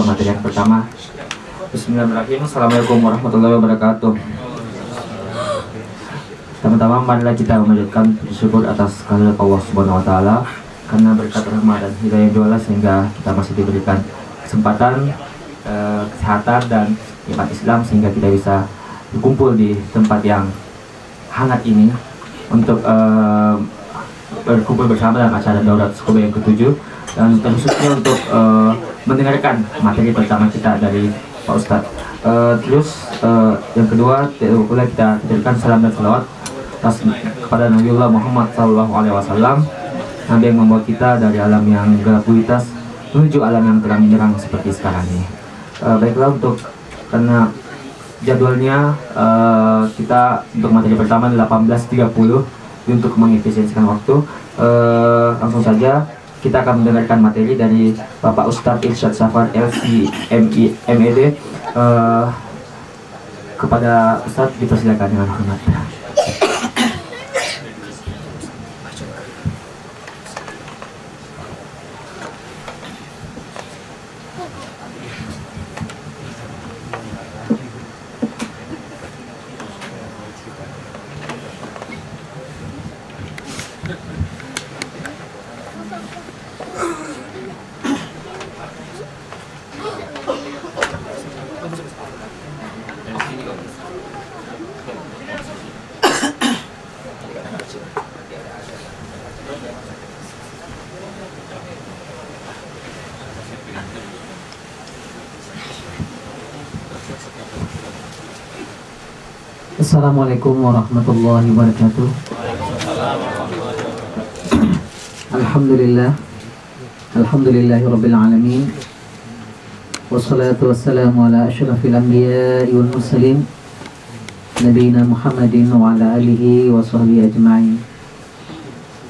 materi yang pertama. Bismillahirrahmanirrahim. Assalamualaikum warahmatullahi wabarakatuh. Pertama-tama marilah kita memanjatkan bersyukur atas kehadirat Allah Subhanahu wa taala karena berkat rahmat dan hidayah doa sehingga kita masih diberikan kesempatan, kesehatan dan nikmat Islam sehingga kita bisa berkumpul di tempat yang hangat ini untuk berkumpul bersama dalam acara Daurat Skobe yang ke-7 dan khususnya untuk mendengarkan materi pertama kita dari Pak Ustadz. Terus yang kedua, boleh kita hadirkan salam dan salawat kepada Nabiullah Muhammad SAW, Nabi yang membawa kita dari alam yang gelap gulita menuju alam yang terang benderang seperti sekarang ini. Baiklah, untuk karena jadwalnya kita untuk materi pertama 18.30 untuk mengefisiensikan waktu, langsung saja kita akan mendengarkan materi dari Bapak Ustadz Irsyad Safar LC MED. Kepada Ustadz dipersilakan dengan hormat. Assalamualaikum warahmatullahi wabarakatuh. Alhamdulillahirabbil alamin. Wassalatu wassalamu ala asyrafil anbiya'i wal mursalin nabiyina Muhammadin wa ala alihi wa sahbihi ajma'in.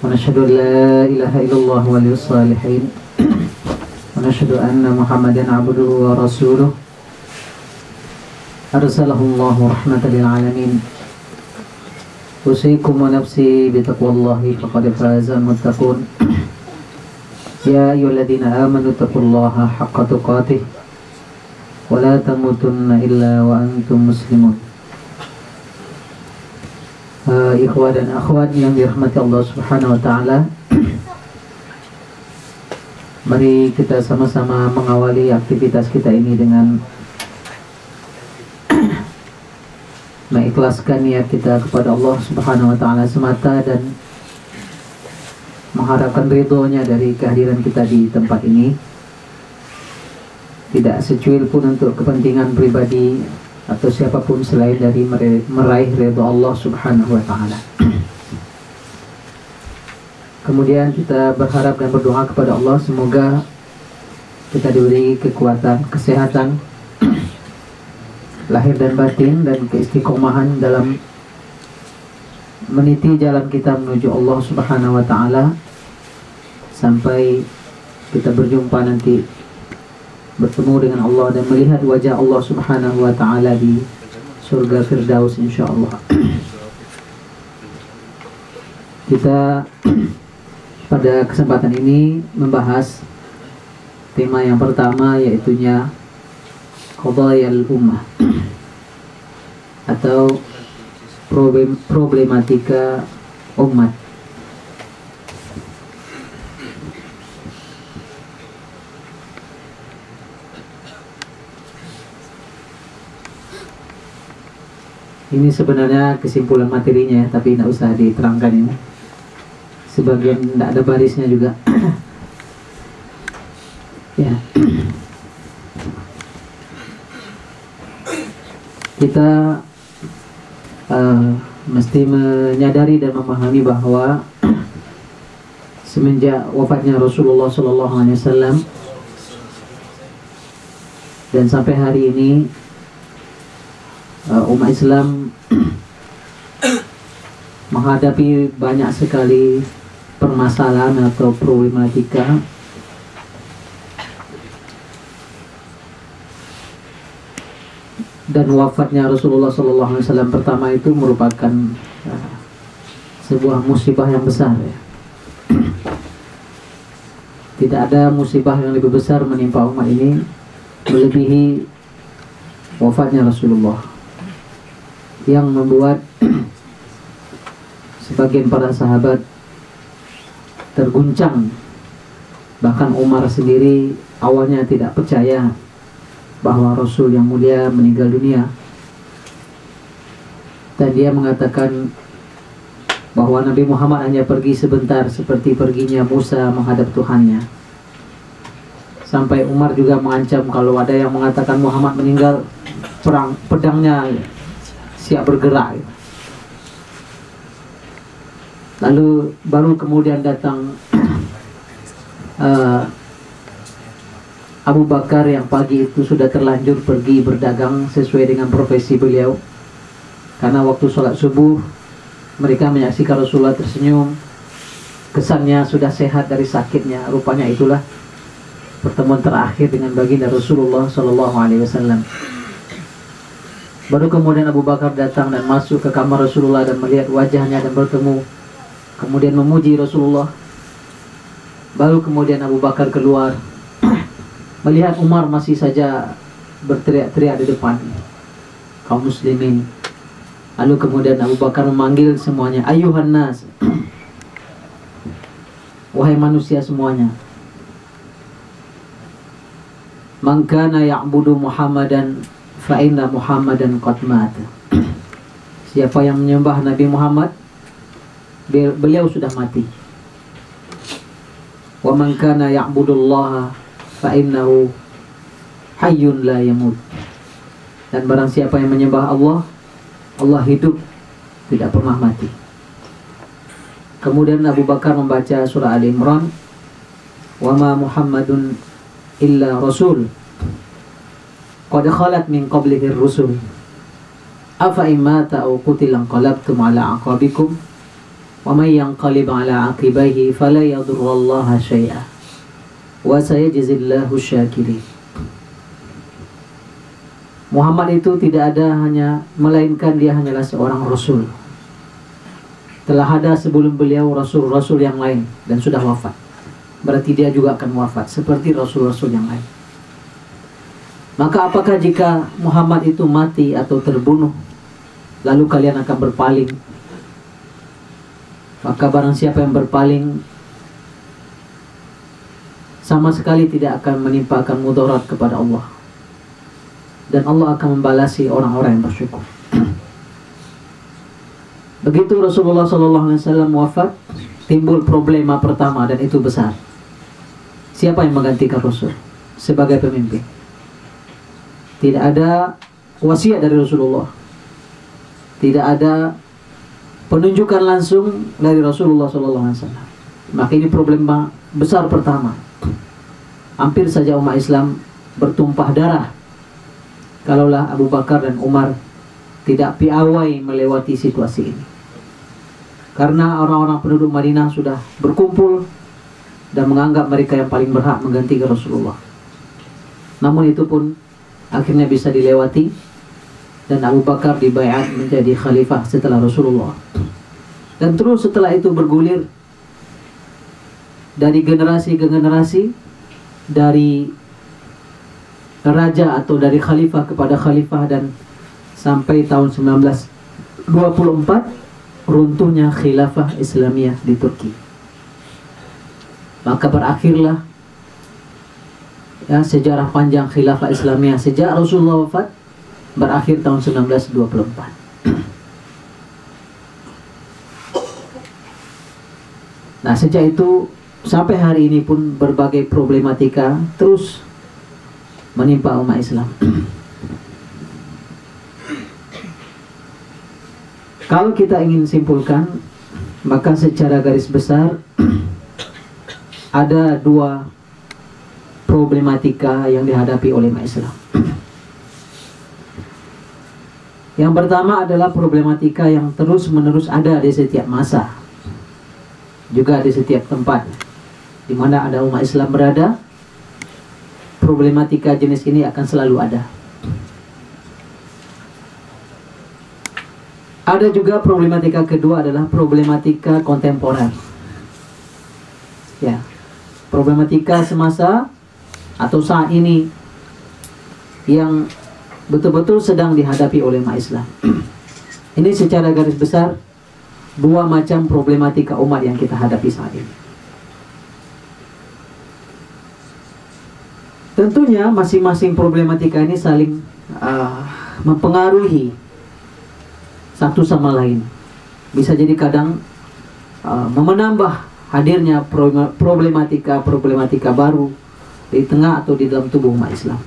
Wa nashhadu an la ilaha illallah waliyus salihin. Wa nashhadu anna Muhammadan abduhu wa rasuluh. Arsalahullahu rahmatan lil alamin. Usikum wa nafsi bitaqwallahi faqad fazal muttaqun. Ya ayyuhalladzina amanu taqullaha haqqa tuqatih wa la tamutunna illa wa antum muslimun. Ikhwan dan akhwat yang dirahmati Allah Subhanahu wa taala, mari kita sama-sama mengawali aktivitas kita ini dengan mengikhlaskan niat kita kepada Allah Subhanahu wa taala semata dan mengharapkan ridhonya dari kehadiran kita di tempat ini, tidak secuil pun untuk kepentingan pribadi atau siapapun selain dari meraih ridho Allah Subhanahu wa taala. Kemudian kita berharap dan berdoa kepada Allah semoga kita diberi kekuatan, kesehatan lahir dan batin dan keistiqomahan dalam meniti jalan kita menuju Allah Subhanahu wa taala sampai kita berjumpa nanti, bertemu dengan Allah dan melihat wajah Allah Subhanahu wa taala di surga Firdaus insyaallah. Kita pada kesempatan ini membahas tema yang pertama, yaitunya qadayal ummah atau problematika umat. Ini sebenarnya kesimpulan materinya, tapi tidak usah diterangkan ini. Sebagian tidak ada barisnya juga. Ya. Kita mesti menyadari dan memahami bahwa semenjak wafatnya Rasulullah SAW dan sampai hari ini umat Islam menghadapi banyak sekali permasalahan atau problematika dan wafatnya Rasulullah SAW pertama itu merupakan sebuah musibah yang besar ya. Tidak ada musibah yang lebih besar menimpa umat ini melebihi wafatnya Rasulullah, yang membuat sebagian para sahabat terguncang. Bahkan Umar sendiri awalnya tidak percaya bahwa Rasul yang mulia meninggal dunia, dan dia mengatakan bahwa Nabi Muhammad hanya pergi sebentar seperti perginya Musa menghadap Tuhannya. Sampai Umar juga mengancam kalau ada yang mengatakan Muhammad meninggal, pedangnya siap bergerak. Lalu baru kemudian datang Abu Bakar yang pagi itu sudah terlanjur pergi berdagang sesuai dengan profesi beliau. Karena waktu sholat subuh mereka menyaksikan Rasulullah tersenyum, kesannya sudah sehat dari sakitnya. Rupanya itulah pertemuan terakhir dengan baginda Rasulullah SAW. Baru kemudian Abu Bakar datang dan masuk ke kamar Rasulullah dan melihat wajahnya dan bertemu, kemudian memuji Rasulullah. Baru kemudian Abu Bakar keluar melihat Umar masih saja berteriak-teriak di depan kaum muslimin. Lalu kemudian Abu Bakar memanggil semuanya, ayuhan nas, wahai manusia semuanya, man kana ya'budu Muhammadan fa inna Muhammadan qad mat. Siapa yang menyembah Nabi Muhammad, beliau sudah mati. Wa man kana ya'budullaha fa innahu hayyun la yamut. Dan barang siapa yang menyembah Allah, Allah hidup, tidak pernah mati. Kemudian Abu Bakar membaca surah Ali Imran, wa ma Muhammadun illa rasul qad khalat min qablihi rusul afa imata aw qutila qalabtum ala aqabikum wa may yanqalib ala aqibaihi fala yadurrullaha syai'a wa sayajzillahu syakirin. Muhammad itu tidak ada hanya, melainkan dia hanyalah seorang rasul. Telah ada sebelum beliau rasul-rasul yang lain dan sudah wafat. Berarti dia juga akan wafat seperti rasul-rasul yang lain. Maka apakah jika Muhammad itu mati atau terbunuh, lalu kalian akan berpaling? Maka barang siapa yang berpaling, sama sekali tidak akan menimpakan mudarat kepada Allah, dan Allah akan membalasi orang-orang yang bersyukur. Begitu Rasulullah SAW wafat, timbul problema pertama, dan itu besar. Siapa yang menggantikan Rasul sebagai pemimpin? Tidak ada wasiat dari Rasulullah, tidak ada penunjukan langsung dari Rasulullah SAW. Maka ini problema besar pertama. Hampir saja umat Islam bertumpah darah kalaulah Abu Bakar dan Umar tidak piawai melewati situasi ini. Karena orang-orang penduduk Madinah sudah berkumpul dan menganggap mereka yang paling berhak menggantikan Rasulullah. Namun itu pun akhirnya bisa dilewati, dan Abu Bakar dibaiat menjadi khalifah setelah Rasulullah. Dan terus setelah itu bergulir dari generasi ke generasi, dari raja atau dari khalifah kepada khalifah, dan sampai tahun 1924 runtuhnya khilafah Islamiyah di Turki. Maka berakhirlah sejarah panjang khilafah Islamiyah sejak Rasulullah wafat, berakhir tahun 1924. Nah, sejak itu sampai hari ini pun berbagai problematika terus menimpa umat Islam. Kalau kita ingin simpulkan, maka secara garis besar ada dua problematika yang dihadapi oleh umat Islam. Yang pertama adalah problematika yang terus-menerus ada di setiap masa, juga di setiap tempat di mana ada umat Islam berada. Problematika jenis ini akan selalu ada. Ada juga problematika kedua adalah problematika kontemporer. Ya, problematika semasa atau saat ini yang betul-betul sedang dihadapi oleh umat Islam. Ini secara garis besar dua macam problematika umat yang kita hadapi saat ini. Tentunya masing-masing problematika ini saling mempengaruhi satu sama lain. Bisa jadi kadang menambah hadirnya problematika baru di tengah atau di dalam tubuh umat Islam.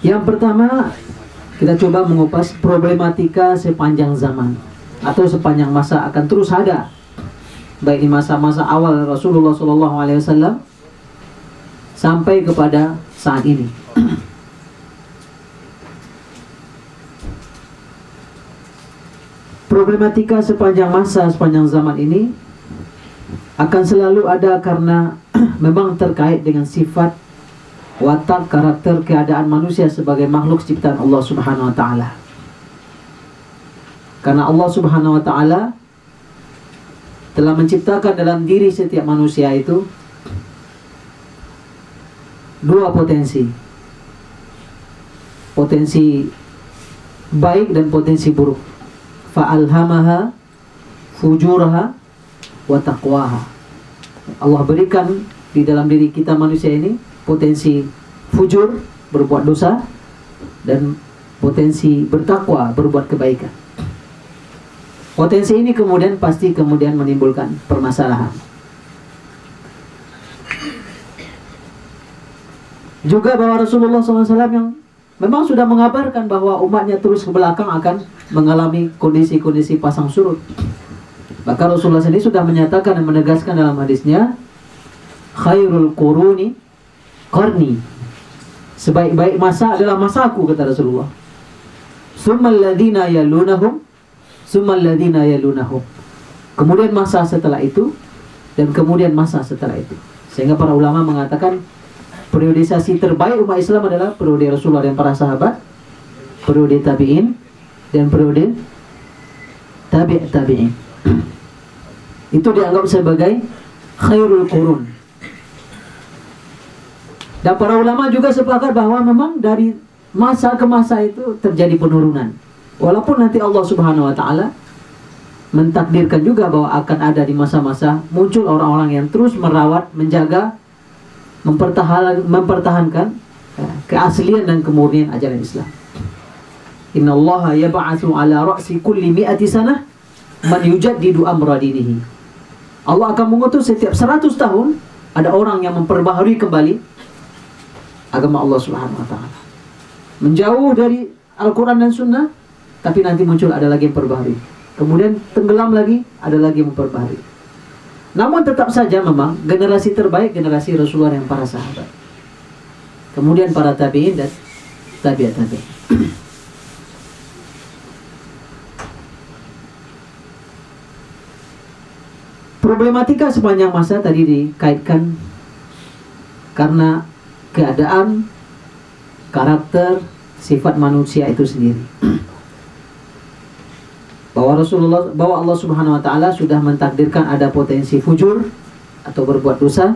Yang pertama, kita coba mengupas problematika sepanjang zaman atau sepanjang masa akan terus ada, baik di masa-masa awal Rasulullah SAW sampai kepada saat ini. Problematika sepanjang masa, sepanjang zaman ini akan selalu ada karena memang terkait dengan sifat, watak, karakter, keadaan manusia sebagai makhluk ciptaan Allah Subhanahu wa taala. Karena Allah Subhanahu wa taala telah menciptakan dalam diri setiap manusia itu dua potensi. Potensi baik dan potensi buruk. Fa'alhamaha fujuraha wa taqwaha. Allah berikan di dalam diri kita manusia ini potensi fujur, berbuat dosa, dan potensi bertakwa, berbuat kebaikan. Potensi ini kemudian pasti menimbulkan permasalahan. Juga bahwa Rasulullah SAW yang memang sudah mengabarkan bahwa umatnya terus ke belakang akan mengalami kondisi-kondisi pasang surut. Maka Rasulullah sendiri sudah menyatakan dan menegaskan dalam hadisnya, khairul quruni qarni, sebaik-baik masa adalah masaku, kata Rasulullah. Summal ladzina yalunahum, summal ladzina yalunahum. Kemudian masa setelah itu, dan kemudian masa setelah itu. Sehingga para ulama mengatakan periodisasi terbaik umat Islam adalah periode Rasulullah dan para sahabat, periode tabi'in, dan periode tabi'in. Itu dianggap sebagai khairul qurun. Dan para ulama juga sepakat bahwa memang dari masa ke masa itu terjadi penurunan. Walaupun nanti Allah Subhanahu wa taala mentakdirkan juga bahwa akan ada di masa-masa muncul orang-orang yang terus merawat, menjaga, mempertahankan keaslian dan kemurnian ajaran Islam. Innallaha yab'atsu ala ra'si kulli mi'ati sanah man yujaddidu amra dinihi. Allah akan mengutus setiap 100 tahun ada orang yang memperbaharui kembali agama Allah Subhanahu wa taala. Menjauh dari Al-Qur'an dan Sunnah, tapi nanti muncul ada lagi yang memperbaharui. Kemudian tenggelam lagi, ada lagi yang memperbaharui. Namun tetap saja memang generasi terbaik generasi Rasulullah dan para sahabat. Kemudian para tabi'in dan tabi'at tabi'in. Problematika sepanjang masa tadi dikaitkan karena keadaan, karakter, sifat manusia itu sendiri. Bahwa Allah Subhanahu wa taala sudah mentakdirkan ada potensi fujur atau berbuat dosa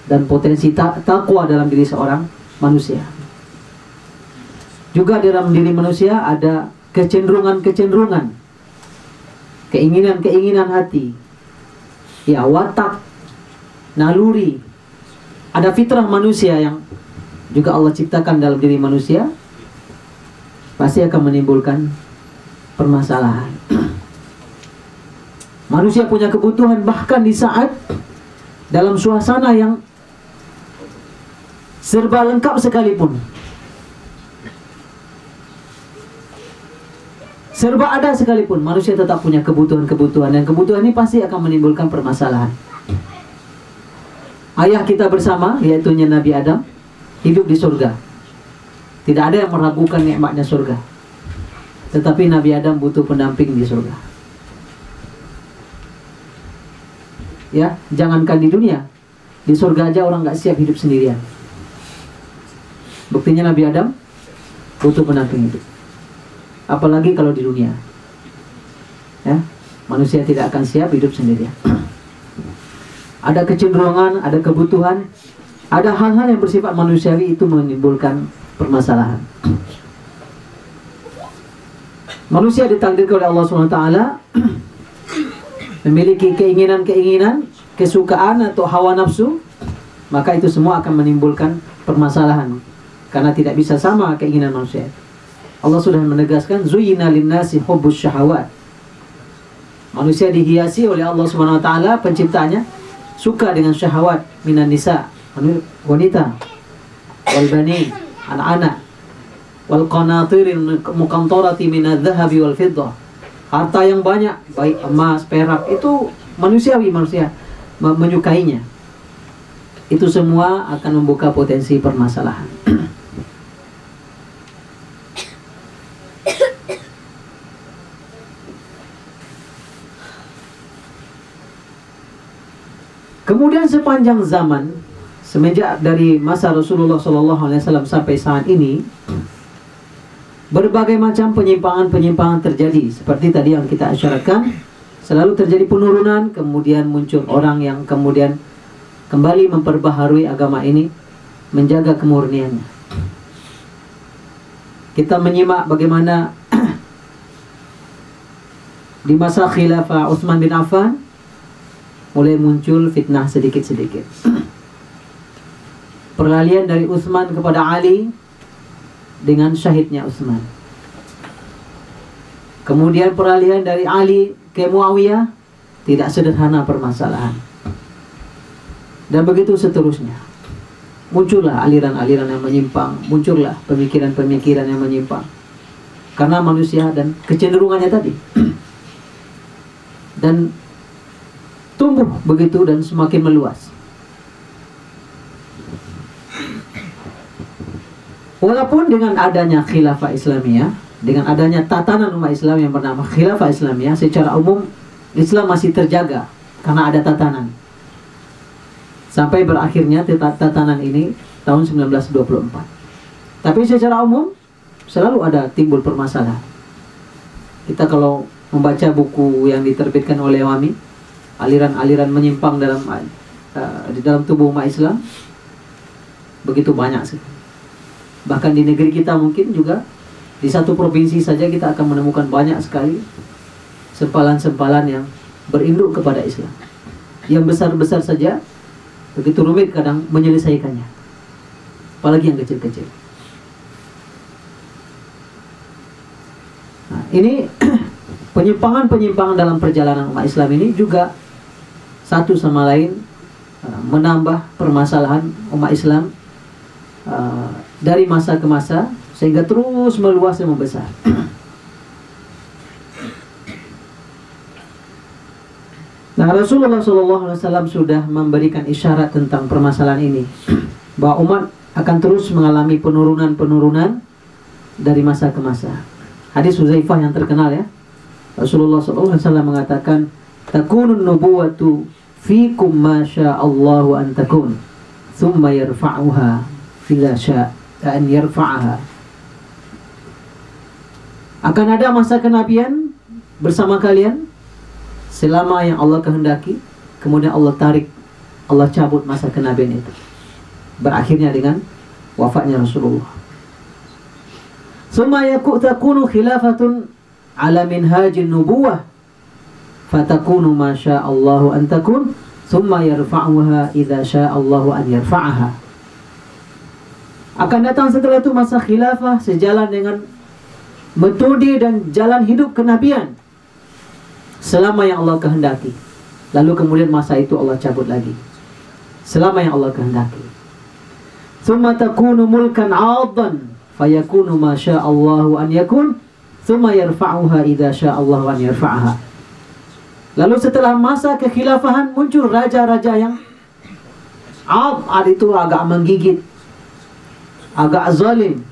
dan potensi takwa dalam diri seorang manusia. Juga dalam diri manusia ada kecenderungan-kecenderungan, keinginan-keinginan hati, ya, watak, naluri. Ada fitrah manusia yang juga Allah ciptakan dalam diri manusia, pasti akan menimbulkan permasalahan. Manusia punya kebutuhan bahkan di saat dalam suasana yang serba lengkap sekalipun, serba ada sekalipun, manusia tetap punya kebutuhan-kebutuhan, dan kebutuhan ini pasti akan menimbulkan permasalahan. Ayah kita bersama, yaitu Nabi Adam, hidup di surga. Tidak ada yang meragukan nikmatnya surga. Tetapi Nabi Adam butuh pendamping di surga. Ya, jangankan di dunia, di surga aja orang nggak siap hidup sendirian. Buktinya Nabi Adam butuh pendamping hidup. Apalagi kalau di dunia, ya, manusia tidak akan siap hidup sendirian. Ada kecenderungan, ada kebutuhan Ada hal-hal yang bersifat manusiawi itu menimbulkan permasalahan. Manusia ditakdirkan oleh Allah SWT memiliki keinginan-keinginan, kesukaan atau hawa nafsu, maka itu semua akan menimbulkan permasalahan karena tidak bisa sama keinginan manusia. Allah sudah menegaskan zuyyina linnasi hubbus syahawat. Manusia dihiasi oleh Allah SWT, penciptanya, suka dengan syahwat minan nisa, wanita, wal banin, anak-anak, wal qanatiril muqantarati minadh dhahabi wal fiddah. Harta yang banyak, baik emas, perak, itu manusiawi, manusia menyukainya. Itu semua akan membuka potensi permasalahan. Kemudian sepanjang zaman, semenjak dari masa Rasulullah SAW sampai saat ini, berbagai macam penyimpangan-penyimpangan terjadi. Seperti tadi yang kita isyaratkan, selalu terjadi penurunan, kemudian muncul orang yang kemudian kembali memperbaharui agama ini, menjaga kemurniannya. Kita menyimak bagaimana di masa khilafah Utsman bin Affan mulai muncul fitnah sedikit-sedikit. Peralihan dari Utsman kepada Ali dengan syahidnya Utsman. Kemudian peralihan dari Ali ke Muawiyah, tidak sederhana permasalahan. Dan begitu seterusnya. Muncullah aliran-aliran yang menyimpang, muncullah pemikiran-pemikiran yang menyimpang. Karena manusia dan kecenderungannya tadi. Dan tumbuh begitu dan semakin meluas. Walaupun dengan adanya khilafah Islamiyah, dengan adanya tatanan umat Islam yang bernama khilafah Islamiyah, secara umum Islam masih terjaga karena ada tatanan. Sampai berakhirnya tatanan ini tahun 1924. Tapi secara umum selalu ada timbul permasalahan. Kita kalau membaca buku yang diterbitkan oleh Wami, aliran-aliran menyimpang di dalam tubuh umat Islam begitu banyak sih. Bahkan di negeri kita mungkin juga di satu provinsi saja kita akan menemukan banyak sekali sempalan-sempalan yang berinduk kepada Islam. Yang besar-besar saja begitu rumit kadang menyelesaikannya, apalagi yang kecil-kecil. Nah, ini penyimpangan-penyimpangan dalam perjalanan umat Islam ini juga satu sama lain menambah permasalahan umat Islam dari masa ke masa, sehingga terus meluas dan membesar. Nah, Rasulullah SAW sudah memberikan isyarat tentang permasalahan ini, bahwa umat akan terus mengalami penurunan-penurunan dari masa ke masa. Hadis Hudzaifah yang terkenal ya, Rasulullah SAW mengatakan, takunun nubuwatu fikum ma sya'allahu an takun, thumma yarfa'uha fila sya'an yarfa'aha. Akan ada masa kenabian bersama kalian selama yang Allah kehendaki, kemudian Allah tarik, Allah cabut masa kenabian itu, berakhirnya dengan wafatnya Rasulullah. Thumma takunu khilafatun ala minhajin nubuwah, fatakunu ma sya'allahu an takun, thumma yarfa'uha idza sya'allahu an yarfa'aha. Akan datang setelah itu masa khilafah sejalan dengan metode dan jalan hidup kenabian selama yang Allah kehendaki. Lalu kemudian masa itu Allah cabut lagi selama yang Allah kehendaki. Thumma takunu mulkan 'addan fayakunu ma sya'allahu an yakun, thumma yarfa'uha idza sya'allahu an yarfa'aha. Lalu setelah masa kekhilafahan muncul raja-raja yang itu agak menggigit, agak zalim,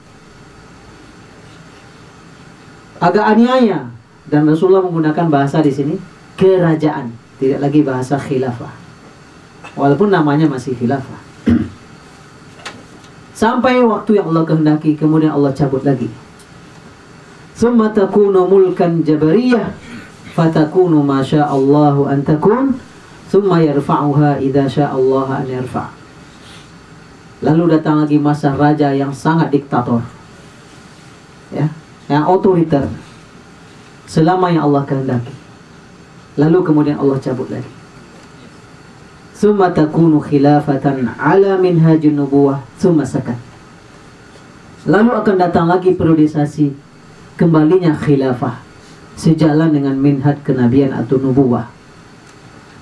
agak aniaya, dan Rasulullah menggunakan bahasa di sini kerajaan, tidak lagi bahasa khilafah, walaupun namanya masih khilafah. Sampai waktu yang Allah kehendaki, kemudian Allah cabut lagi. Tsumma takunu mulkan jabariyah, fatakunu ma sya'allahu an takun, tsumma yarfa'uha idza sya'allahu an yarfa'. Lalu datang lagi masa raja yang sangat diktator, ya, yang otoriter, selama yang Allah kehendaki. Lalu kemudian Allah cabut lagi. Summa takunu khilafatan ala minhajun nubuwah summa sakat. Lalu akan datang lagi periodisasi kembalinya khilafah sejalan dengan minhaj kenabian atau nubuwah.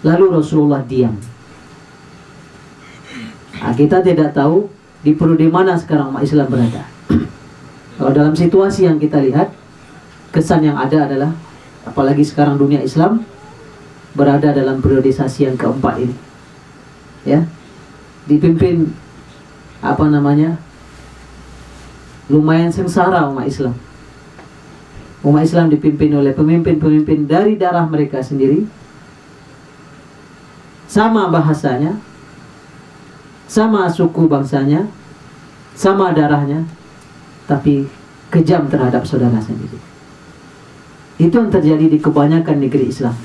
Lalu Rasulullah diam. Nah, kita tidak tahu di periode mana sekarang umat Islam berada. Kalau dalam situasi yang kita lihat, kesan yang ada adalah, apalagi sekarang dunia Islam berada dalam periodisasi yang keempat ini, ya, dipimpin lumayan sengsara umat Islam. Umat Islam dipimpin oleh pemimpin-pemimpin dari darah mereka sendiri, sama bahasanya, sama suku bangsanya, sama darahnya, tapi kejam terhadap saudara sendiri. Itu yang terjadi di kebanyakan negeri Islam.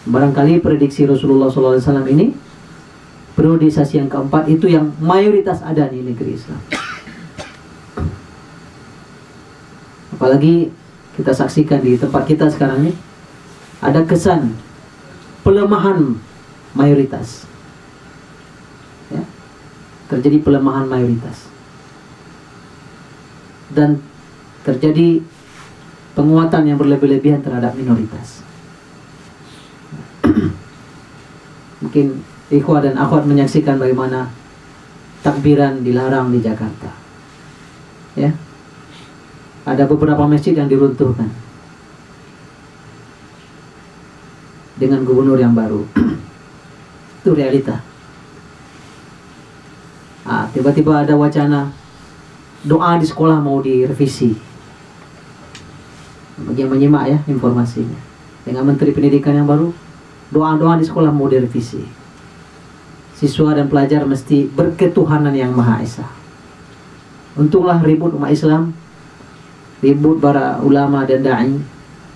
Barangkali prediksi Rasulullah SAW ini, periodisasi yang keempat itu yang mayoritas ada di negeri Islam. Apalagi kita saksikan di tempat kita sekarang ini, ada kesan pelemahan mayoritas, ya, terjadi pelemahan mayoritas dan terjadi penguatan yang berlebih-lebihan terhadap minoritas. Mungkin ikhwah dan akhwat menyaksikan bagaimana takbiran dilarang di Jakarta, ya. Ada beberapa masjid yang diruntuhkan dengan gubernur yang baru. Itu realita. Tiba-tiba ada wacana doa di sekolah mau direvisi. Bagi yang menyimak ya informasinya, dengan Menteri Pendidikan yang baru, doa-doa di sekolah mau direvisi. Siswa dan pelajar mesti berketuhanan yang Maha Esa. Untunglah ribut umat Islam, ribut para ulama dan da'i,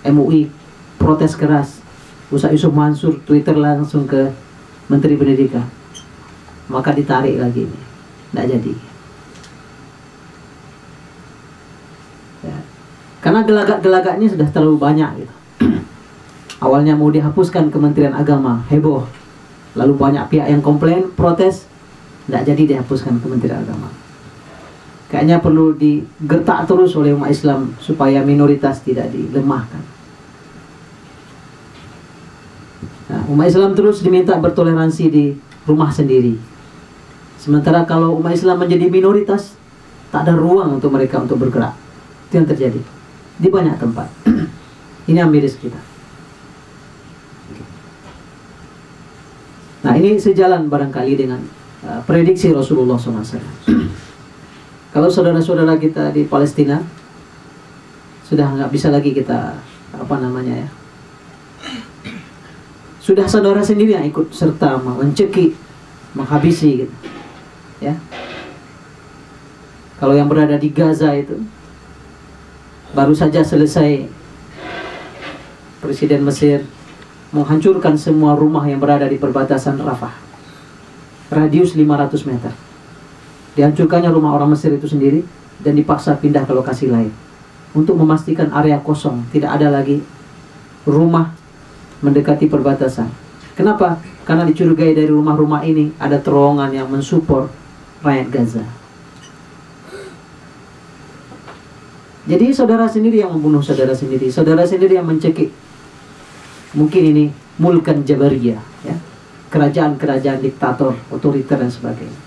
MUI protes keras, Ustaz Yusuf Mansur Twitter langsung ke Menteri Pendidikan, maka ditarik lagi ini, tidak jadi, ya. Karena gelagat-gelagatnya sudah terlalu banyak gitu. Awalnya mau dihapuskan Kementerian Agama, heboh, lalu banyak pihak yang komplain, protes, tidak jadi dihapuskan Kementerian Agama. Kayaknya perlu digertak terus oleh umat Islam supaya minoritas tidak dilemahkan. Nah, umat Islam terus diminta bertoleransi di rumah sendiri. Sementara kalau umat Islam menjadi minoritas, tak ada ruang untuk mereka untuk bergerak. Itu yang terjadi di banyak tempat. Ini yang miris kita. Nah, ini sejalan barangkali dengan prediksi Rasulullah SAW. Kalau saudara-saudara kita di Palestina sudah nggak bisa lagi kita sudah saudara sendiri yang ikut serta mencekik, menghabisi gitu, ya. Kalau yang berada di Gaza itu baru saja selesai Presiden Mesir menghancurkan semua rumah yang berada di perbatasan Rafah, radius 500 meter. Dihancurkannya rumah orang Mesir itu sendiri dan dipaksa pindah ke lokasi lain untuk memastikan area kosong, tidak ada lagi rumah mendekati perbatasan. Kenapa? Karena dicurigai dari rumah-rumah ini ada terowongan yang mensupport rakyat Gaza. Jadi saudara sendiri yang membunuh saudara sendiri yang mencekik. Mungkin ini mulkan jabariyah, ya, kerajaan-kerajaan diktator, otoriter dan sebagainya.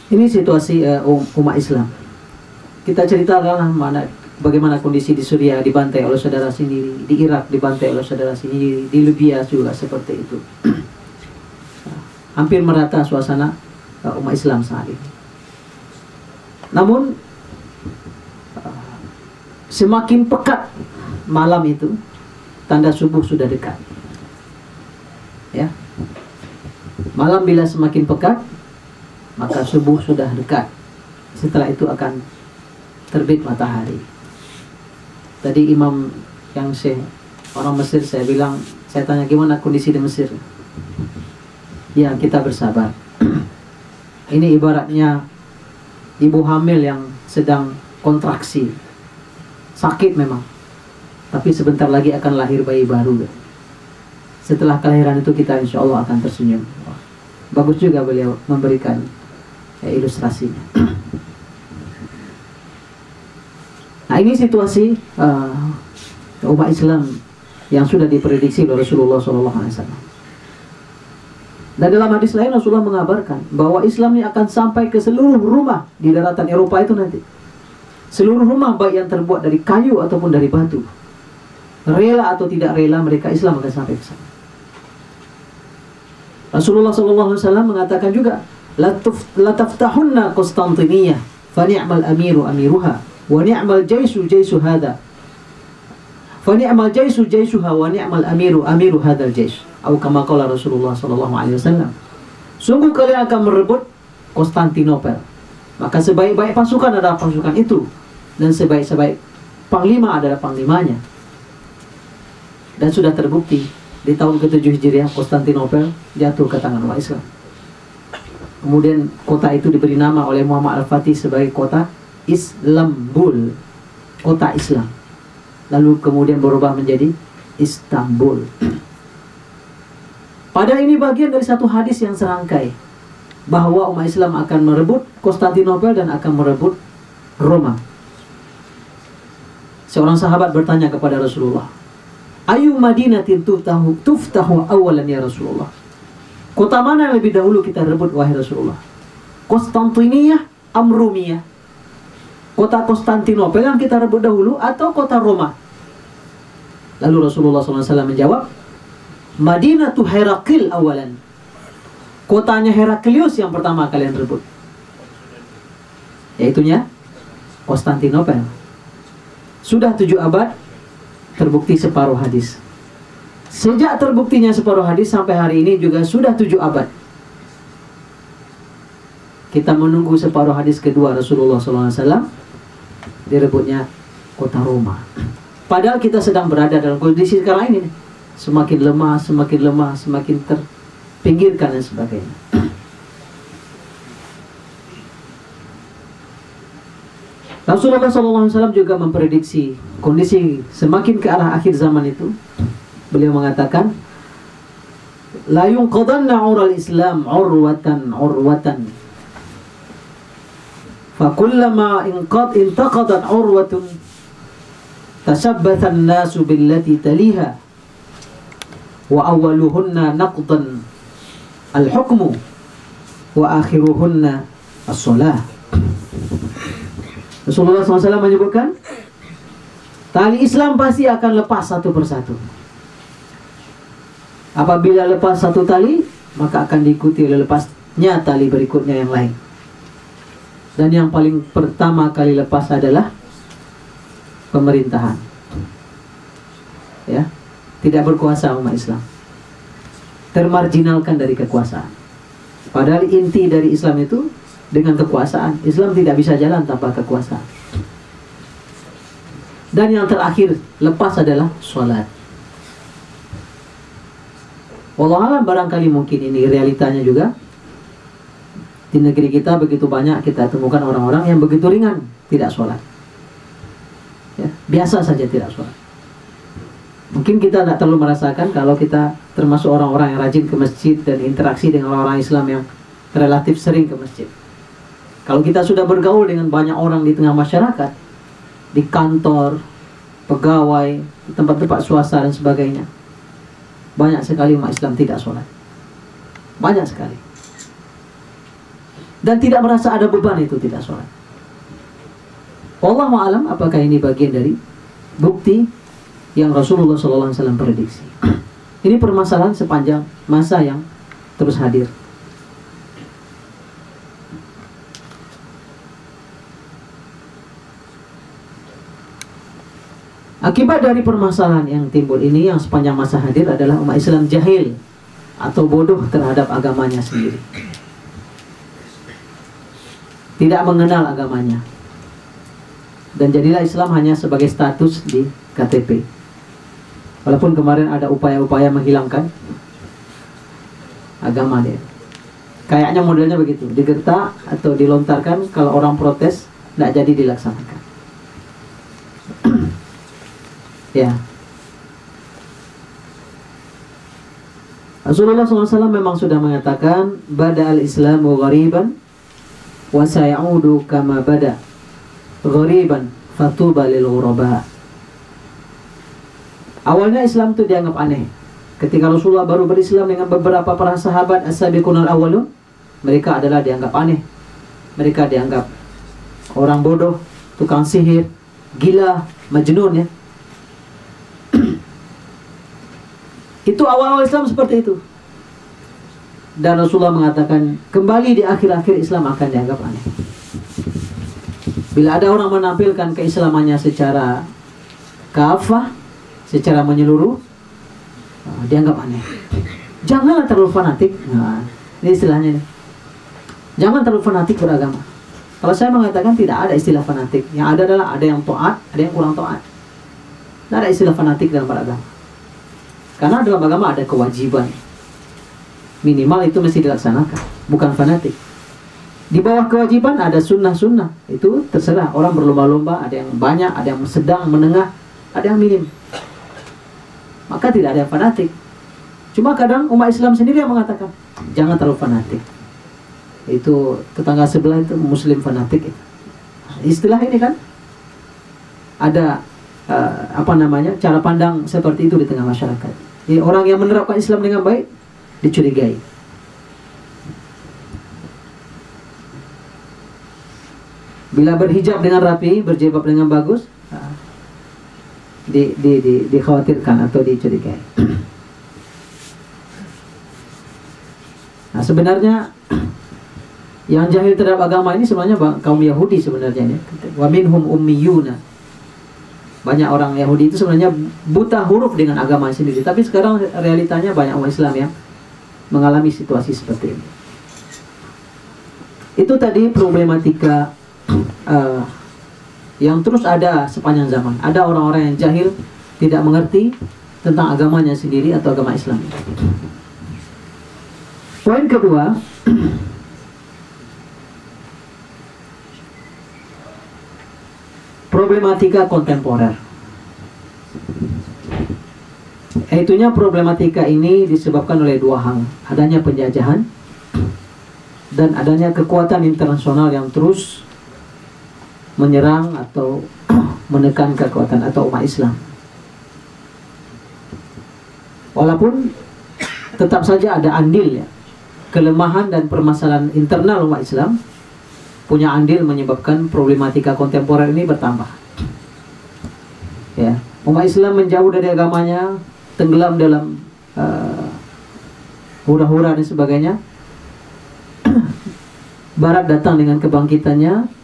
Ini situasi umat Islam. Kita ceritakan bagaimana kondisi di Suriah dibantai oleh saudara sendiri, di Irak dibantai oleh saudara sendiri, di Libya juga seperti itu. Hampir merata suasana umat Islam saat ini. Namun semakin pekat malam itu, tanda subuh sudah dekat, ya. Malam bila semakin pekat, maka subuh sudah dekat. Setelah itu akan terbit matahari. Tadi imam yang orang Mesir saya tanya gimana kondisi di Mesir. Ya, kita bersabar. Ini ibaratnya ibu hamil yang sedang kontraksi. Sakit memang, tapi sebentar lagi akan lahir bayi baru. Setelah kelahiran itu kita insya Allah akan tersenyum. Bagus juga beliau memberikan ilustrasinya. Nah, ini situasi umat Islam yang sudah diprediksi oleh Rasulullah SAW. Dan dalam hadis lain Rasulullah mengabarkan bahwa Islam ini akan sampai ke seluruh rumah di daratan Eropa itu nanti. Seluruh rumah baik yang terbuat dari kayu ataupun dari batu, rela atau tidak rela, mereka Islam akan sampai ke sana. Rasulullah SAW mengatakan juga, la taftahunna Konstantiniyah, fa ni'mal amiru amiruha, wa ni'mal jaisu jaisu hada, fa ni'mal jaisu jaisuha, wa ni'mal amiru amiru hadal jais. Atau kama qala Rasulullah SAW. Sungguh kalian akan merebut Konstantinopel, maka sebaik-baik pasukan adalah pasukan itu, dan sebaik-baik panglima adalah panglimanya. Dan sudah terbukti di tahun ke-7 Hijriah Konstantinopel jatuh ke tangan umat Islam. Kemudian kota itu diberi nama oleh Muhammad Al-Fatih sebagai kota Islambul, kota Islam. Lalu kemudian berubah menjadi Istanbul. Padahal ini bagian dari satu hadis yang serangkai, bahwa umat Islam akan merebut Konstantinopel dan akan merebut Roma. Seorang sahabat bertanya kepada Rasulullah, ayu madinatin tuftahu awalan ya Rasulullah. Kota mana yang lebih dahulu kita rebut wahai Rasulullah? Konstantiniyah Amrumiyah? Kota Konstantinopel yang kita rebut dahulu atau kota Roma? Lalu Rasulullah SAW menjawab, Madinatu Herakil awalan. Kotanya Heraklius yang pertama kalian rebut, yaitunya Konstantinopel. Sudah 7 abad terbukti separuh hadis. Sejak terbuktinya separuh hadis sampai hari ini juga sudah 7 abad. Kita menunggu separuh hadis kedua Rasulullah SAW, direbutnya kota Roma. Padahal kita sedang berada dalam kondisi sekarang ini, semakin lemah, semakin terpinggirkan dan sebagainya. Rasulullah SAW juga memprediksi kondisi semakin ke arah akhir zaman itu. Beliau mengatakan, la yunqadanna ural Islam urwatan urwatan, fa kullama intaqadat urwatun tasabbatha an-nasu billati taliha wa awwaluhunna naqdan al-hukmu wa akhiruhunna as-salah. Rasulullah SAW menyebutkan, tali Islam pasti akan lepas satu persatu. Apabila lepas satu tali, maka akan diikuti oleh lepasnya tali berikutnya yang lain. Dan yang paling pertama kali lepas adalah pemerintahan. Ya, tidak berkuasa umat Islam, termarginalkan dari kekuasaan. Padahal inti dari Islam itu dengan kekuasaan. Islam tidak bisa jalan tanpa kekuasaan. Dan yang terakhir lepas adalah sholat. Wallahualam, barangkali mungkin ini realitanya juga. Di negeri kita begitu banyak kita temukan orang-orang yang begitu ringan tidak sholat, ya, biasa saja tidak sholat. Mungkin kita tidak terlalu merasakan kalau kita termasuk orang-orang yang rajin ke masjid dan interaksi dengan orang-orang Islam yang relatif sering ke masjid. Kalau kita sudah bergaul dengan banyak orang di tengah masyarakat, di kantor, pegawai, di tempat-tempat swasta dan sebagainya, banyak sekali umat Islam tidak sholat. Banyak sekali. Dan tidak merasa ada beban itu tidak sholat. Wallahu a'lam, apakah ini bagian dari bukti yang Rasulullah SAW prediksi. Ini permasalahan sepanjang masa yang terus hadir. Akibat dari permasalahan yang timbul ini yang sepanjang masa hadir adalah umat Islam jahil atau bodoh terhadap agamanya sendiri. Tidak mengenal agamanya. Dan jadilah Islam hanya sebagai status di KTP. Walaupun kemarin ada upaya-upaya menghilangkan agama dia. Kayaknya modelnya begitu, digertak atau dilontarkan kalau orang protes, tidak jadi dilaksanakan. Ya. Rasulullah SAW memang sudah mengatakan, bada al-islamu ghariban wa sayaudu kama bada ghariban fatuba lil ghuraba. Awalnya Islam itu dianggap aneh. Ketika Rasulullah baru berislam dengan beberapa para sahabat as-sabiqunal awwalun, mereka adalah dianggap aneh. Mereka dianggap orang bodoh, tukang sihir, gila, majnun ya. Itu awal-awal Islam seperti itu. Dan Rasulullah mengatakan, kembali di akhir-akhir Islam akan dianggap aneh. Bila ada orang menampilkan keislamannya secara kafah, secara menyeluruh, dianggap aneh. Janganlah terlalu fanatik. Nah, ini istilahnya nih. Jangan terlalu fanatik beragama. Kalau saya mengatakan tidak ada istilah fanatik. Yang ada adalah ada yang taat, ada yang kurang taat. Tidak ada istilah fanatik dalam beragama. Karena dalam agama ada kewajiban. Minimal itu mesti dilaksanakan, bukan fanatik. Di bawah kewajiban ada sunnah-sunnah. Itu terserah, orang berlomba-lomba. Ada yang banyak, ada yang sedang, menengah, ada yang minim. Maka tidak ada yang fanatik. Cuma kadang umat Islam sendiri yang mengatakan, jangan terlalu fanatik. Itu tetangga sebelah itu muslim fanatik. Istilah ini kan ada cara pandang seperti itu di tengah masyarakat. Jadi, orang yang menerapkan Islam dengan baik dicurigai. Bila berhijab dengan rapi, berjilbab dengan bagus, dikhawatirkan atau dicurigai. Nah, sebenarnya yang jahil terhadap agama ini sebenarnya kaum Yahudi sebenarnya ya. Wa minhum ummiyuna. Banyak orang Yahudi itu sebenarnya buta huruf dengan agama sendiri. Tapi sekarang realitanya banyak umat Islam yang mengalami situasi seperti ini. Itu tadi problematika yang terus ada sepanjang zaman. Ada orang-orang yang jahil, tidak mengerti tentang agamanya sendiri atau agama Islam. Poin kedua, problematika kontemporer. Itunya problematika ini disebabkan oleh dua hal. Adanya penjajahan dan adanya kekuatan internasional yang terus menyerang atau menekan kekuatan atau umat Islam. Walaupun tetap saja ada andil ya, kelemahan dan permasalahan internal umat Islam punya andil menyebabkan problematika kontemporer ini bertambah. Ya, umat Islam menjauh dari agamanya, tenggelam dalam hura-hura dan sebagainya. Barat datang dengan kebangkitannya,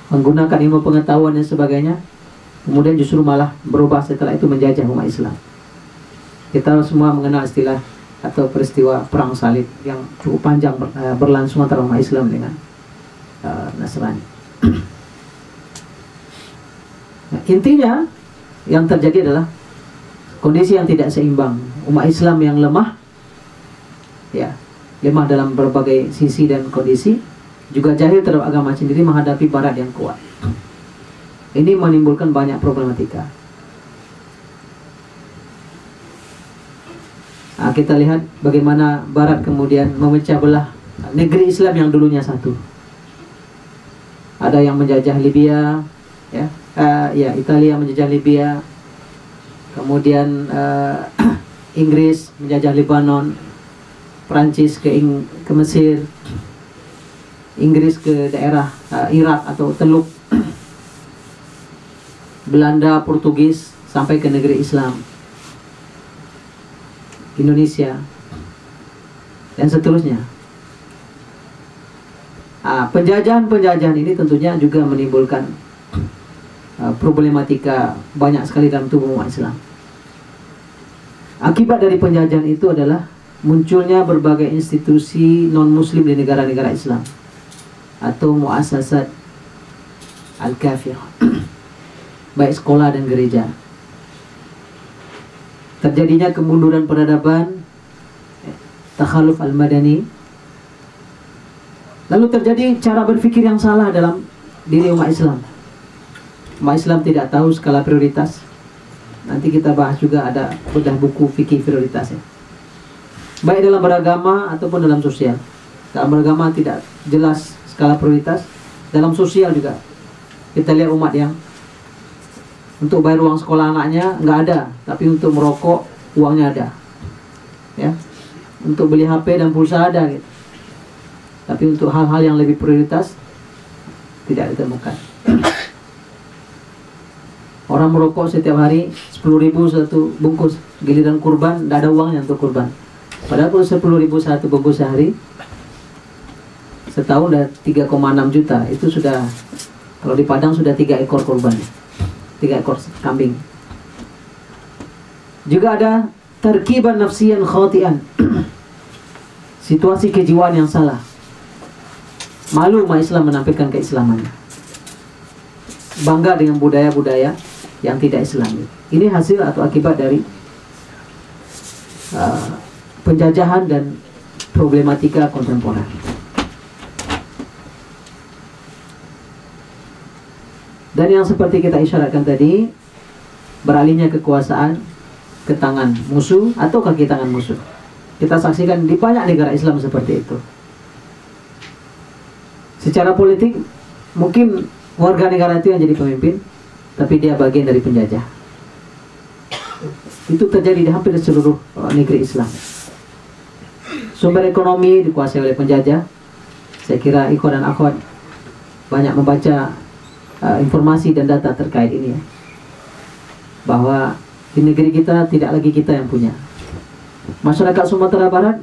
menggunakan ilmu pengetahuan dan sebagainya, kemudian justru malah berubah setelah itu menjajah umat Islam. Kita semua mengenal istilah atau peristiwa perang salib yang cukup panjang berlangsung antara umat Islam dengan Nasrani. Nah, intinya yang terjadi adalah kondisi yang tidak seimbang. Umat Islam yang lemah, ya, lemah dalam berbagai sisi dan kondisi, juga jahil terhadap agama sendiri menghadapi Barat yang kuat. Ini menimbulkan banyak problematika. Nah, kita lihat bagaimana Barat kemudian memecah belah negeri Islam yang dulunya satu. Ada yang menjajah Libya, ya, Italia menjajah Libya, kemudian Inggris menjajah Lebanon, Prancis ke Mesir, Inggris ke daerah Irak atau Teluk, Belanda, Portugis sampai ke negeri Islam, Indonesia, dan seterusnya. Penjajahan-penjajahan ini tentunya juga menimbulkan problematika banyak sekali dalam tubuh umat Islam. Akibat dari penjajahan itu adalah munculnya berbagai institusi non-muslim di negara-negara Islam atau muassasat al-kafir, baik sekolah dan gereja. Terjadinya kemunduran peradaban, takhaluf al-madani. Lalu terjadi cara berpikir yang salah dalam diri umat Islam. Umat Islam tidak tahu skala prioritas. Nanti kita bahas juga, ada bedah buku fikih prioritasnya. Baik dalam beragama ataupun dalam sosial. Dalam beragama tidak jelas skala prioritas. Dalam sosial juga. Kita lihat umat yang untuk bayar uang sekolah anaknya nggak ada, tapi untuk merokok uangnya ada. Ya. Untuk beli HP dan pulsa ada gitu. Tapi untuk hal-hal yang lebih prioritas tidak ditemukan. Orang merokok setiap hari 10.000 satu bungkus, giliran kurban tidak ada uangnya untuk kurban. Padahal kalau 10.000 satu bungkus sehari, setahun udah 3,6 juta. Itu sudah, kalau di Padang sudah 3 ekor kurban, 3 ekor kambing. Juga ada tarkiban nafsiyan khati'an, situasi kejiwaan yang salah. Malu umat Islam menampilkan keislamannya, bangga dengan budaya-budaya yang tidak Islami. Ini hasil atau akibat dari penjajahan dan problematika kontemporer. Dan yang seperti kita isyaratkan tadi, beralihnya kekuasaan ke tangan musuh atau kaki tangan musuh. Kita saksikan di banyak negara Islam seperti itu. Secara politik, mungkin warga negara itu yang jadi pemimpin, tapi dia bagian dari penjajah. Itu terjadi di hampir seluruh negeri Islam. Sumber ekonomi dikuasai oleh penjajah. Saya kira ikhwan dan akhwat banyak membaca informasi dan data terkait ini ya. Bahwa di negeri kita tidak lagi kita yang punya. Masyarakat Sumatera Barat,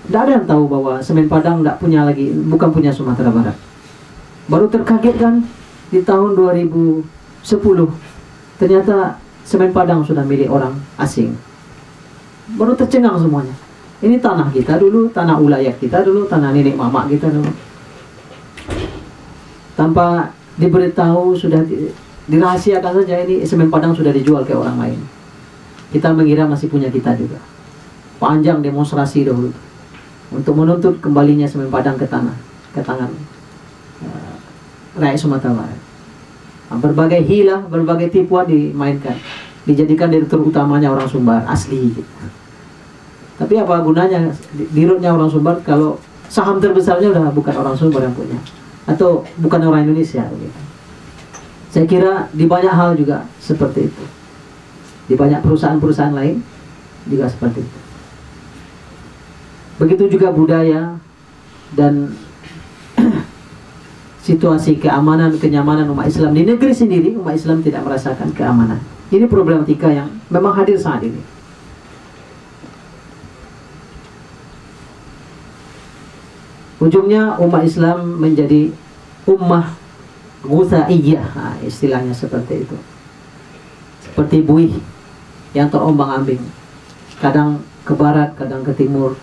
tidak ada yang tahu bahwa semen Padang tidak punya lagi, bukan punya Sumatera Barat. Baru terkagetkan di tahun 2010, ternyata semen Padang sudah milik orang asing. Baru tercengang semuanya. Ini tanah kita dulu, tanah ulayat kita dulu, tanah nenek mamak kita dulu. Tanpa diberitahu, sudah dirahasiakan saja, ini semen Padang sudah dijual ke orang lain. Kita mengira masih punya kita juga. Panjang demonstrasi dahulu untuk menuntut kembalinya semen Padang ke tanah, ke tangan rakyat Sumatera Barat. Berbagai hilah, berbagai tipuan dimainkan, dijadikan direktur utamanya orang Sumbar asli. Tapi apa gunanya dirutnya orang Sumbar kalau saham terbesarnya udah bukan orang Sumbar yang punya, atau bukan orang Indonesia gitu. Saya kira di banyak hal juga seperti itu. Di banyak perusahaan-perusahaan lain juga seperti itu. Begitu juga budaya dan situasi keamanan, kenyamanan umat Islam di negeri sendiri. Umat Islam tidak merasakan keamanan. Ini problematika yang memang hadir saat ini. Ujungnya umat Islam menjadi ummah ghusaiyah, nah, istilahnya seperti itu. Seperti buih yang terombang-ambing, kadang ke barat, kadang ke timur,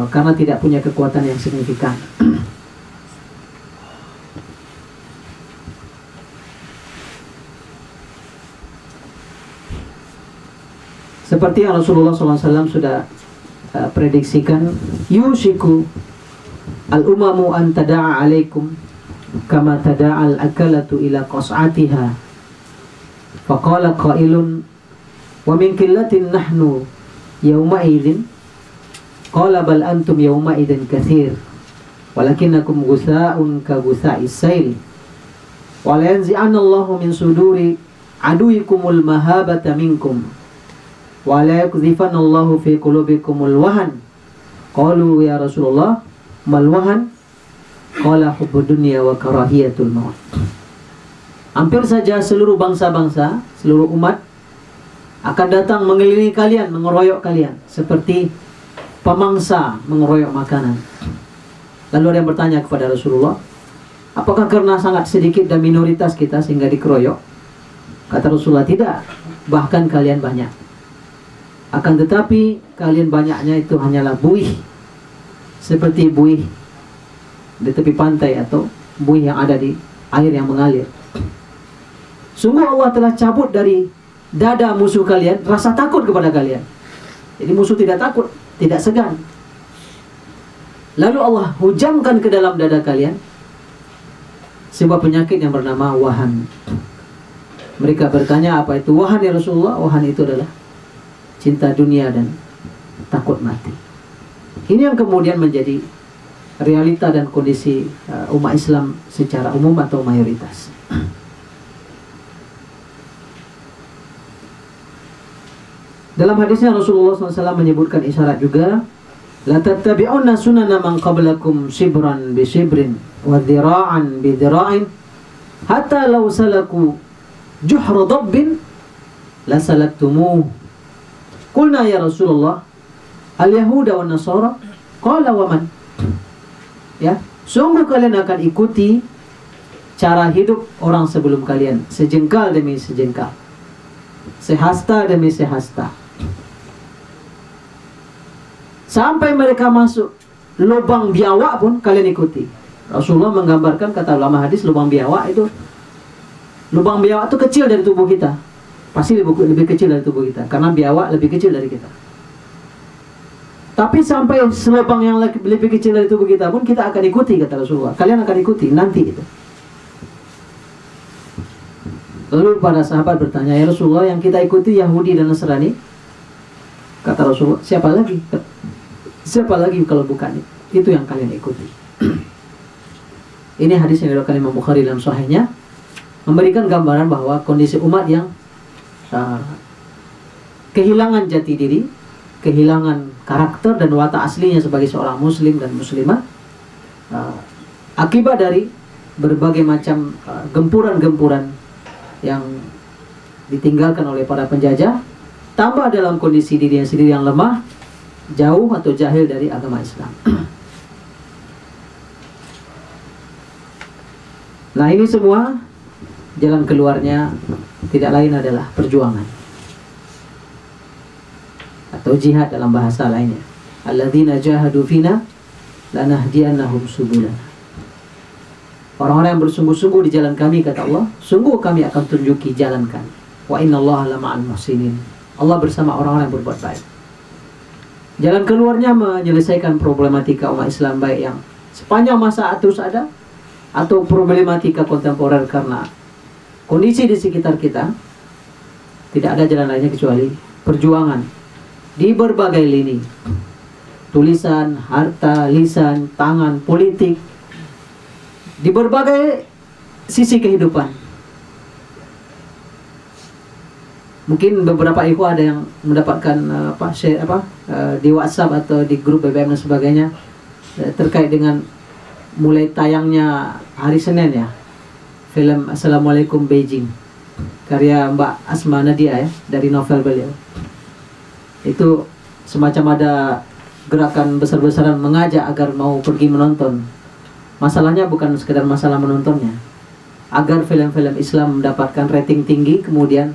karena tidak punya kekuatan yang signifikan. Seperti yang Rasulullah SAW sudah prediksikan, yushiku al-umamu an tada'a alaikum kama tada'al akalatu ila qas'atiha. Faqala qailun wa min qillatin nahnu yawma idin qala bal antum yawma idin katsir walakinnakum ghusaa'un ka ghusaa'is sail wa la yanzi'anna Allahu min suduri aduikumul mahabata minkum wa la yakzifanna Allahu fi qulubikumul wahan. Qalu ya Rasulullah mal wahan? Qala hubbud dunya wa karahiyatul maut. Hampir saja seluruh bangsa-bangsa, seluruh umat akan datang mengelilingi kalian, mengeroyok kalian seperti pemangsa mengeroyok makanan. Lalu ada yang bertanya kepada Rasulullah, apakah karena sangat sedikit dan minoritas kita sehingga dikeroyok? Kata Rasulullah, tidak, bahkan kalian banyak. Akan tetapi kalian banyaknya itu hanyalah buih, seperti buih di tepi pantai atau buih yang ada di air yang mengalir. Sungguh Allah telah cabut dari dada musuh kalian rasa takut kepada kalian. Jadi musuh tidak takut, tidak segan. Lalu Allah hujamkan ke dalam dada kalian sebuah penyakit yang bernama wahan. Mereka bertanya, apa itu wahan ya Rasulullah? Wahan itu adalah cinta dunia dan takut mati. Ini yang kemudian menjadi realita dan kondisi umat Islam secara umum atau mayoritas. Dalam hadisnya Rasulullah SAW menyebutkan isyarat juga, la tattabi'unna sunana man qablakum shibran bi shibrin wa dhira'an bi dhira'in hatta law salaku juhra dabbin la salaktumuh. Qulna ya Rasulullah al-yahuda wa nasara, qala wa man? Ya, sungguh kalian akan ikuti cara hidup orang sebelum kalian, sejengkal demi sejengkal, sehasta demi sehasta, sampai mereka masuk lubang biawak pun kalian ikuti. Rasulullah menggambarkan, kata ulama hadis, lubang biawak itu, lubang biawak itu kecil dari tubuh kita, pasti lebih kecil dari tubuh kita, karena biawak lebih kecil dari kita. Tapi sampai selubang yang lebih kecil dari tubuh kita pun kita akan ikuti, kata Rasulullah. Kalian akan ikuti nanti itu. Lalu para sahabat bertanya, ya Rasulullah, yang kita ikuti Yahudi dan Nasrani? Kata Rasulullah, siapa lagi? Siapa lagi kalau bukan itu yang kalian ikuti? Ini hadis yang diriwayatkan Imam Bukhari dalam Sahihnya, memberikan gambaran bahwa kondisi umat yang kehilangan jati diri, kehilangan karakter dan watak aslinya sebagai seorang muslim dan muslimah, akibat dari berbagai macam gempuran-gempuran yang ditinggalkan oleh para penjajah, tambah dalam kondisi dirinya sendiri yang lemah, jauh atau jahil dari agama Islam. Nah, ini semua jalan keluarnya tidak lain adalah perjuangan atau jihad dalam bahasa lainnya. Alladzina jahadu fina lanahdiyannahum subulana. Orang-orang yang bersungguh-sungguh di jalan kami, kata Allah, sungguh kami akan tunjuki jalan kami. Wa innallaha lama'al muhsinin. Allah bersama orang-orang yang berbuat baik. Jalan keluarnya menyelesaikan problematika umat Islam, baik yang sepanjang masa terus ada, atau problematika kontemporer karena kondisi di sekitar kita. Tidak ada jalan lainnya kecuali perjuangan di berbagai lini, tulisan, harta, lisan, tangan, politik, di berbagai sisi kehidupan. Mungkin beberapa ikhwah ada yang mendapatkan di WhatsApp atau di grup BBM dan sebagainya terkait dengan mulai tayangnya hari Senin ya, film Assalamualaikum Beijing, karya Mbak Asma Nadia ya, dari novel beliau. Itu semacam ada gerakan besar-besaran mengajak agar mau pergi menonton. Masalahnya bukan sekedar masalah menontonnya, agar film-film Islam mendapatkan rating tinggi, kemudian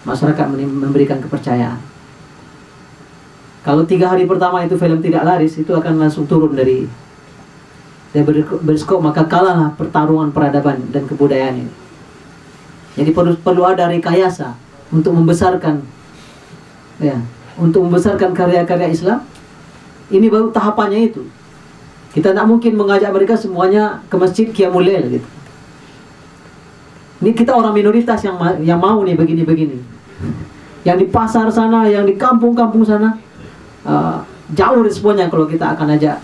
masyarakat memberikan kepercayaan. Kalau 3 hari pertama itu film tidak laris, itu akan langsung turun dari bioskop, maka kalahlah pertarungan peradaban dan kebudayaan ini. Jadi perlu ada rekayasa untuk membesarkan, ya, untuk membesarkan karya-karya Islam. Ini baru tahapannya itu. Kita tak mungkin mengajak mereka semuanya ke masjid Qiyamul Lail gitu. Ini kita orang minoritas yang mau nih begini-begini. Yang di pasar sana, yang di kampung-kampung sana, jauh responnya kalau kita akan ajak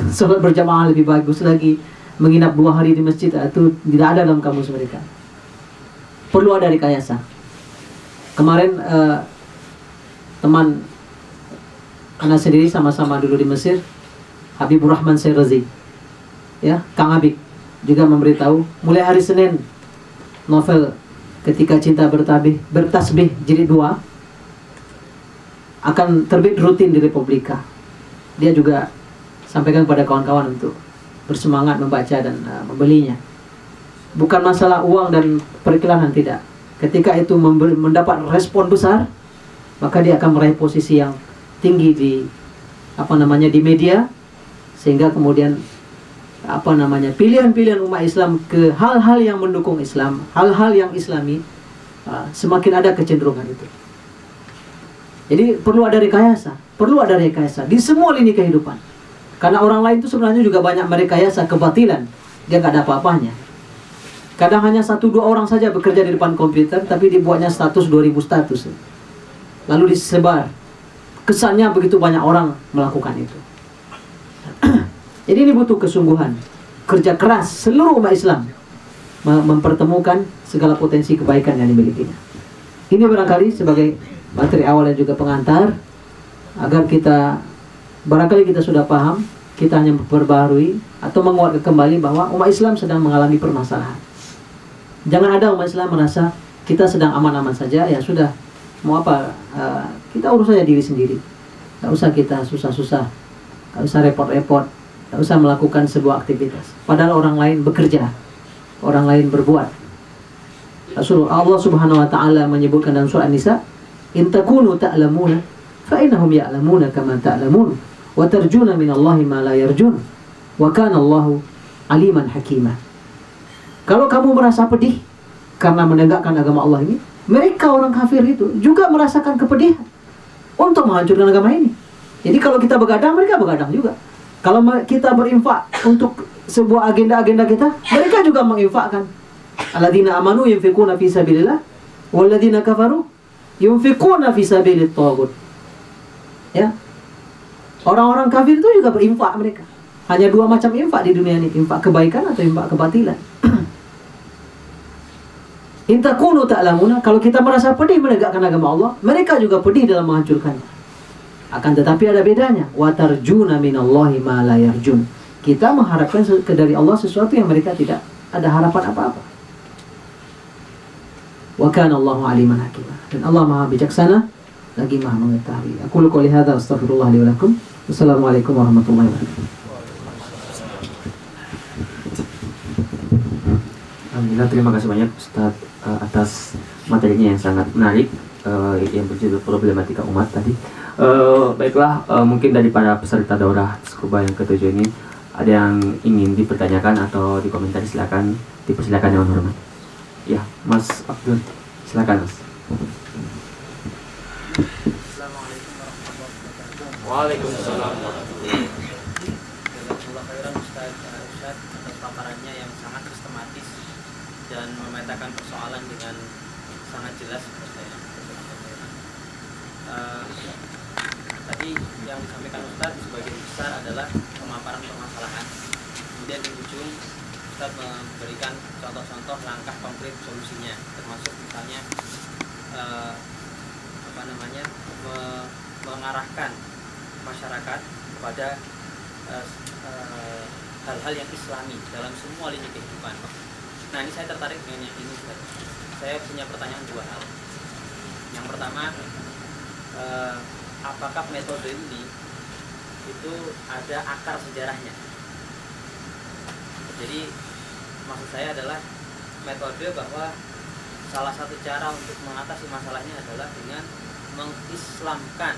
sholat berjamaah lebih bagus lagi, menginap 2 hari di masjid, itu tidak ada dalam kamus mereka. Perlu ada rekayasa. Kemarin teman anak sendiri sama-sama dulu di Mesir, Habibur Rahman Syirazi, ya, Kang Habib juga memberitahu mulai hari Senin novel Ketika Cinta Bertasbih jilid 2 akan terbit rutin di Republika. Dia juga sampaikan kepada kawan-kawan untuk bersemangat membaca dan membelinya. Bukan masalah uang dan periklanan, tidak. Ketika itu mendapat respon besar, maka dia akan meraih posisi yang tinggi di di media, sehingga kemudian pilihan-pilihan umat Islam ke hal-hal yang mendukung Islam, hal-hal yang Islami, semakin ada kecenderungan itu. Jadi perlu ada rekayasa, di semua lini kehidupan. Karena orang lain itu sebenarnya juga banyak merekayasa kebatilan, dia nggak ada apa-apanya. Kadang hanya 1-2 orang saja bekerja di depan komputer, tapi dibuatnya status 2000 status, lalu disebar. Kesannya begitu banyak orang melakukan itu. Jadi ini butuh kesungguhan, kerja keras seluruh umat Islam mempertemukan segala potensi kebaikan yang dimilikinya. Ini barangkali sebagai materi awal dan juga pengantar, agar kita barangkali kita sudah paham, kita hanya memperbarui atau menguatkan kembali bahwa umat Islam sedang mengalami permasalahan. Jangan ada umat Islam merasa kita sedang aman-aman saja, ya sudah, mau apa, kita urus saja diri sendiri. Gak usah kita susah-susah, gak usah repot-repot, gak usah melakukan sebuah aktivitas. Padahal orang lain bekerja, orang lain berbuat. Allah Subhanahu wa ta'ala menyebutkan dalam surah An-Nisa, in takunu ta'lamuna fa innahum ya'lamuna kama ta'lamun wa tarjuna minallahi ma la yarjun wa kana Allahu aliman hakima. Kalau kamu merasa pedih karena menegakkan agama Allah ini, mereka orang kafir itu juga merasakan kepedihan untuk menghancurkan agama ini. Jadi kalau kita begadang, mereka begadang juga. Kalau kita berinfak untuk sebuah agenda-agenda kita, mereka juga menginfakkan. Alladzina amanu yunfikuna fi sabilillah walladzina kafaru yunfikuna fi sabilit taghut. Ya. Orang-orang kafir itu juga berinfak mereka. Hanya 2 macam infak di dunia ini, infak kebaikan atau infak kebatilan. In takunu ta'lamuna, kalau kita merasa pedih menegakkan agama Allah, mereka juga pedih dalam menghancurkannya. Akan tetapi ada bedanya, wa tarjuna minallahi ma la yarjun. Kita mengharapkan dari Allah sesuatu yang mereka tidak ada harapan apa-apa. Wa kana Allahu aliman hakima. Dan Allah Maha bijaksana lagi Maha mengetahui. Aku qouli hadza astaghfirullah li wa lakum. Wassalamualaikum warahmatullahi wabarakatuh. Alhamdulillah, terima kasih banyak Ustaz atas materinya yang sangat menarik, yang berjudul problematika umat tadi. Baiklah, mungkin dari para peserta daurah Tskoba yang ke-7 ini ada yang ingin dipertanyakan atau dikomentari, silakan, dipersilakan dengan hormat. Ya, Mas Abdul, silakan Mas. Assalamualaikum warahmatullahi wabarakatuh. Waalaikumsalam. Jazakallahu khairan Ustaz atas paparannya yang sangat sistematis dan memetakan persoalan dengan sangat jelas menurut saya. Tadi yang disampaikan Ustaz sebagian besar adalah pemaparan permasalahan. Kemudian di ujung Ustaz memberikan contoh-contoh langkah konkret solusinya, termasuk misalnya mengarahkan masyarakat kepada hal-hal yang islami dalam semua lini kehidupan. Nah, ini saya tertarik dengan yang ini Ustaz. Saya punya pertanyaan 2 hal. Yang pertama, apakah metode ini itu ada akar sejarahnya? Jadi maksud saya adalah metode bahwa salah satu cara untuk mengatasi masalahnya adalah dengan mengislamkan,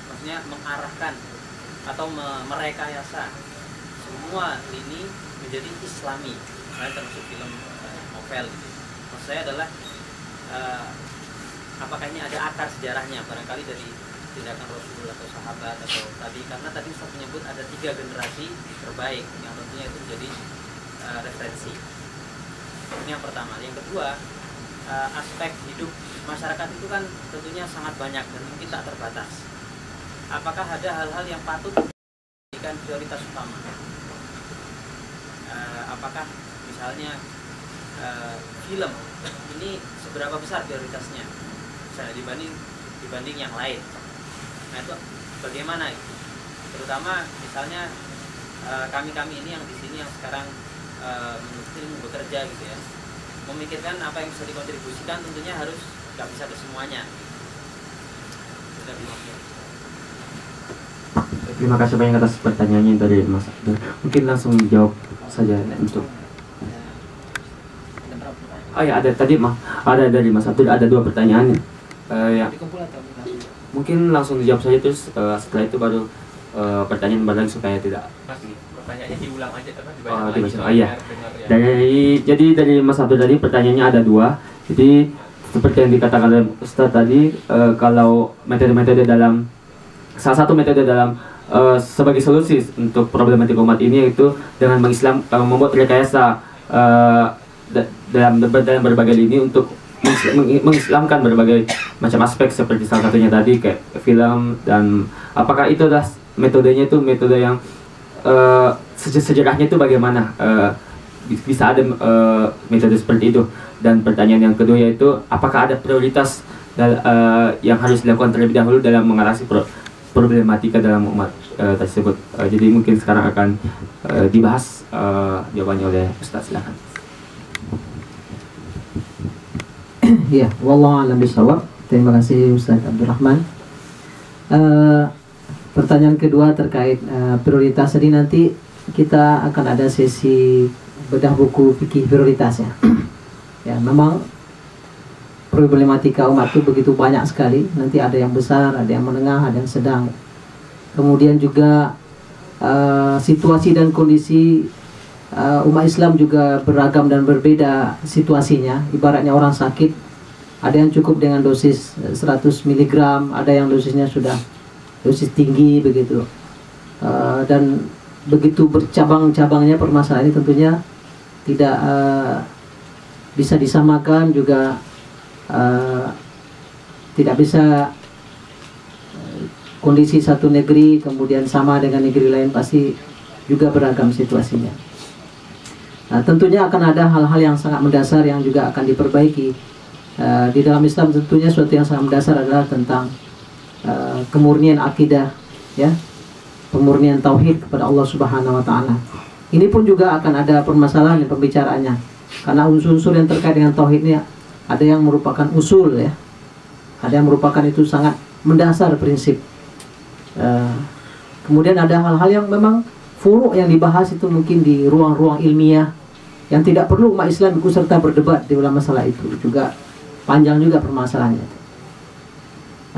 maksudnya mengarahkan atau merekayasa semua lini menjadi islami, termasuk film, novel gitu. Maksud saya adalah apakah ini ada akar sejarahnya, barangkali dari tindakan Rasul atau sahabat atau tadi, karena tadi Ustaz menyebut ada 3 generasi terbaik yang tentunya itu menjadi referensi. Ini yang pertama. Yang kedua, aspek hidup masyarakat itu kan tentunya sangat banyak dan mungkin tak terbatas. Apakah ada hal-hal yang patut dijadikan prioritas utama? Apakah misalnya film ini seberapa besar prioritasnya misalnya dibanding yang lain? Nah, itu bagaimana itu? Terutama misalnya kami ini yang di sini yang sekarang menuntut bekerja gitu ya, memikirkan apa yang bisa dikontribusikan, tentunya harus nggak bisa ke semuanya. Terima kasih banyak atas pertanyaannya dari Mas Abdul. Mungkin langsung dijawab saja untuk. Oh ya, ada tadi ada dari Mas Abdul ada 2 pertanyaan. Ya. Mungkin langsung dijawab saja, terus setelah itu baru pertanyaan balik supaya tidak. Mas, pertanyaannya diulang aja iya. Jadi dari Mas Abdul tadi pertanyaannya ada 2. Jadi seperti yang dikatakan oleh Ustaz tadi, kalau metode-metode dalam salah satu metode dalam sebagai solusi untuk problematika umat ini yaitu dengan membuat rekayasa dalam berbagai lini untuk mengislamkan berbagai macam aspek, seperti salah satunya tadi kayak film. Dan apakah itu adalah metodenya, itu metode yang sejarahnya itu bagaimana bisa ada metode seperti itu. Dan pertanyaan yang kedua yaitu apakah ada prioritas yang harus dilakukan terlebih dahulu dalam mengatasi problematika dalam umat tersebut. Jadi mungkin sekarang akan dibahas jawabannya oleh Ustaz, silakan. Ya, wallahu a'lam bishawab. Terima kasih Ustaz Abdurrahman. Pertanyaan kedua terkait prioritas. Jadi nanti kita akan ada sesi bedah buku fikih prioritas ya. Ya, memang problematika umat itu begitu banyak sekali. Nanti ada yang besar, ada yang menengah, ada yang sedang. Kemudian juga situasi dan kondisi umat Islam juga beragam dan berbeda situasinya. Ibaratnya orang sakit, ada yang cukup dengan dosis 100 mg, ada yang dosisnya sudah dosis tinggi begitu. Dan begitu bercabang-cabangnya permasalahan ini, tentunya tidak bisa disamakan, juga tidak bisa kondisi satu negeri kemudian sama dengan negeri lain, pasti juga beragam situasinya. Nah, tentunya akan ada hal-hal yang sangat mendasar yang juga akan diperbaiki. Di dalam Islam tentunya suatu yang sangat mendasar adalah tentang kemurnian akidah, ya, pemurnian tauhid kepada Allah Subhanahu wa taala. Ini pun juga akan ada permasalahan pembicaraannya. Karena unsur-unsur yang terkait dengan tauhid ini ada yang merupakan usul, ya. Ada yang merupakan itu sangat mendasar prinsip. Kemudian ada hal-hal yang memang furu' yang dibahas itu mungkin di ruang-ruang ilmiah yang tidak perlu umat Islam ikut serta berdebat di dalam masalah itu. Juga panjang juga permasalahannya.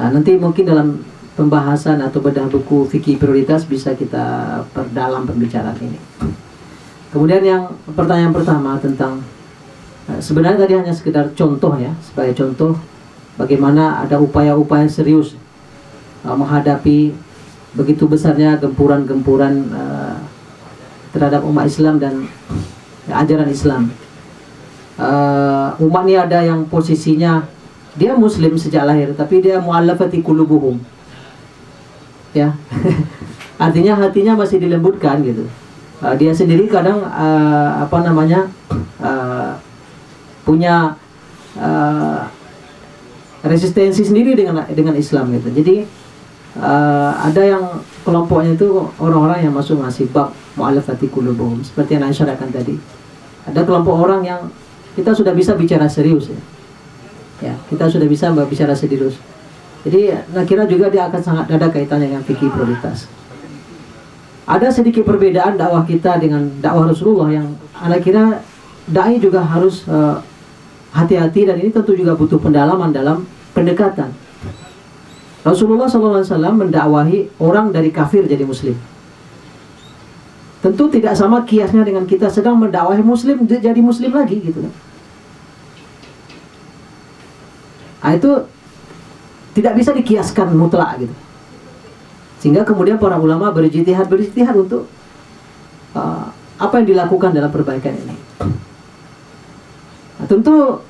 Nah, nanti mungkin dalam pembahasan atau bedah buku fikih prioritas bisa kita perdalam pembicaraan ini. Kemudian yang pertanyaan pertama tentang sebenarnya tadi hanya sekedar contoh, ya, sebagai contoh bagaimana ada upaya-upaya serius menghadapi begitu besarnya gempuran-gempuran terhadap umat Islam dan ajaran Islam. Umat ini ada yang posisinya dia Muslim sejak lahir, tapi dia mu'allafati qulubuhum, ya. Artinya hatinya masih dilembutkan gitu. Dia sendiri kadang punya resistensi sendiri dengan Islam gitu. Jadi ada yang kelompoknya itu orang-orang yang masuk ngasih bab mu'allafati qulubuhum, seperti yang Anda syarahkan tadi. Ada kelompok orang yang kita sudah bisa bicara serius, ya. Ya, kita sudah bisa bicara serius. Jadi, saya kira juga dia akan sangat ada kaitannya dengan fikih prioritas. Ada sedikit perbedaan dakwah kita dengan dakwah Rasulullah yang saya kira dai juga harus hati-hati, dan ini tentu juga butuh pendalaman dalam pendekatan. Rasulullah SAW mendakwahi orang dari kafir jadi muslim. Tentu tidak sama kiasnya dengan kita sedang mendakwahi muslim jadi muslim lagi gitu kan. Nah, itu tidak bisa dikiaskan mutlak gitu. Sehingga kemudian para ulama berijtihad untuk apa yang dilakukan dalam perbaikan ini. Nah, tentu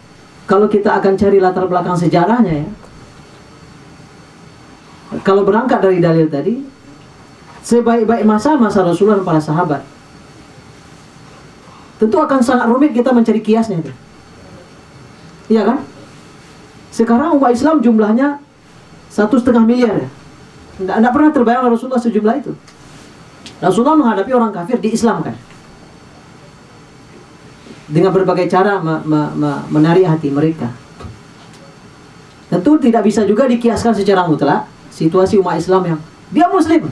kalau kita akan cari latar belakang sejarahnya, ya, kalau berangkat dari dalil tadi, sebaik-baik masa Rasulullah dan para sahabat, tentu akan sangat rumit kita mencari kiasnya itu. Iya kan? Sekarang umat Islam jumlahnya 1,5 miliar, ya. Tidak pernah terbayang Rasulullah sejumlah itu. Rasulullah menghadapi orang kafir diislamkan dengan berbagai cara menarik hati mereka. Tentu tidak bisa juga dikiaskan secara mutlak situasi umat Islam yang dia muslim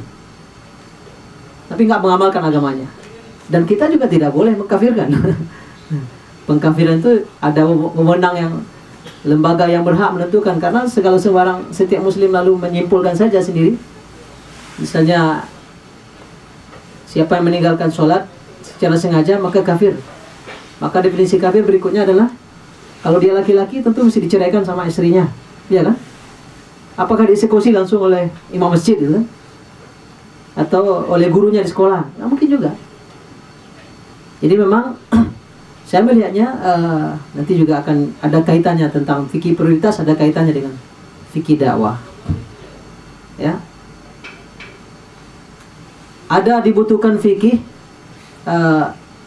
tapi nggak mengamalkan agamanya. Dan kita juga tidak boleh mengkafirkan. Pengkafiran itu ada wewenang yang lembaga yang berhak menentukan, karena setiap muslim lalu menyimpulkan saja sendiri. Misalnya siapa yang meninggalkan sholat secara sengaja maka kafir. Maka definisi kafir berikutnya adalah Kalau dia laki-laki tentu mesti diceraikan sama istrinya, ya kan? Apakah dieksekusi langsung oleh imam masjid gitu kan? Atau oleh gurunya di sekolah? Nggak mungkin juga. Jadi memang saya melihatnya nanti juga akan ada kaitannya tentang fikih prioritas, ada kaitannya dengan fikih dakwah. Ya, ada dibutuhkan fikih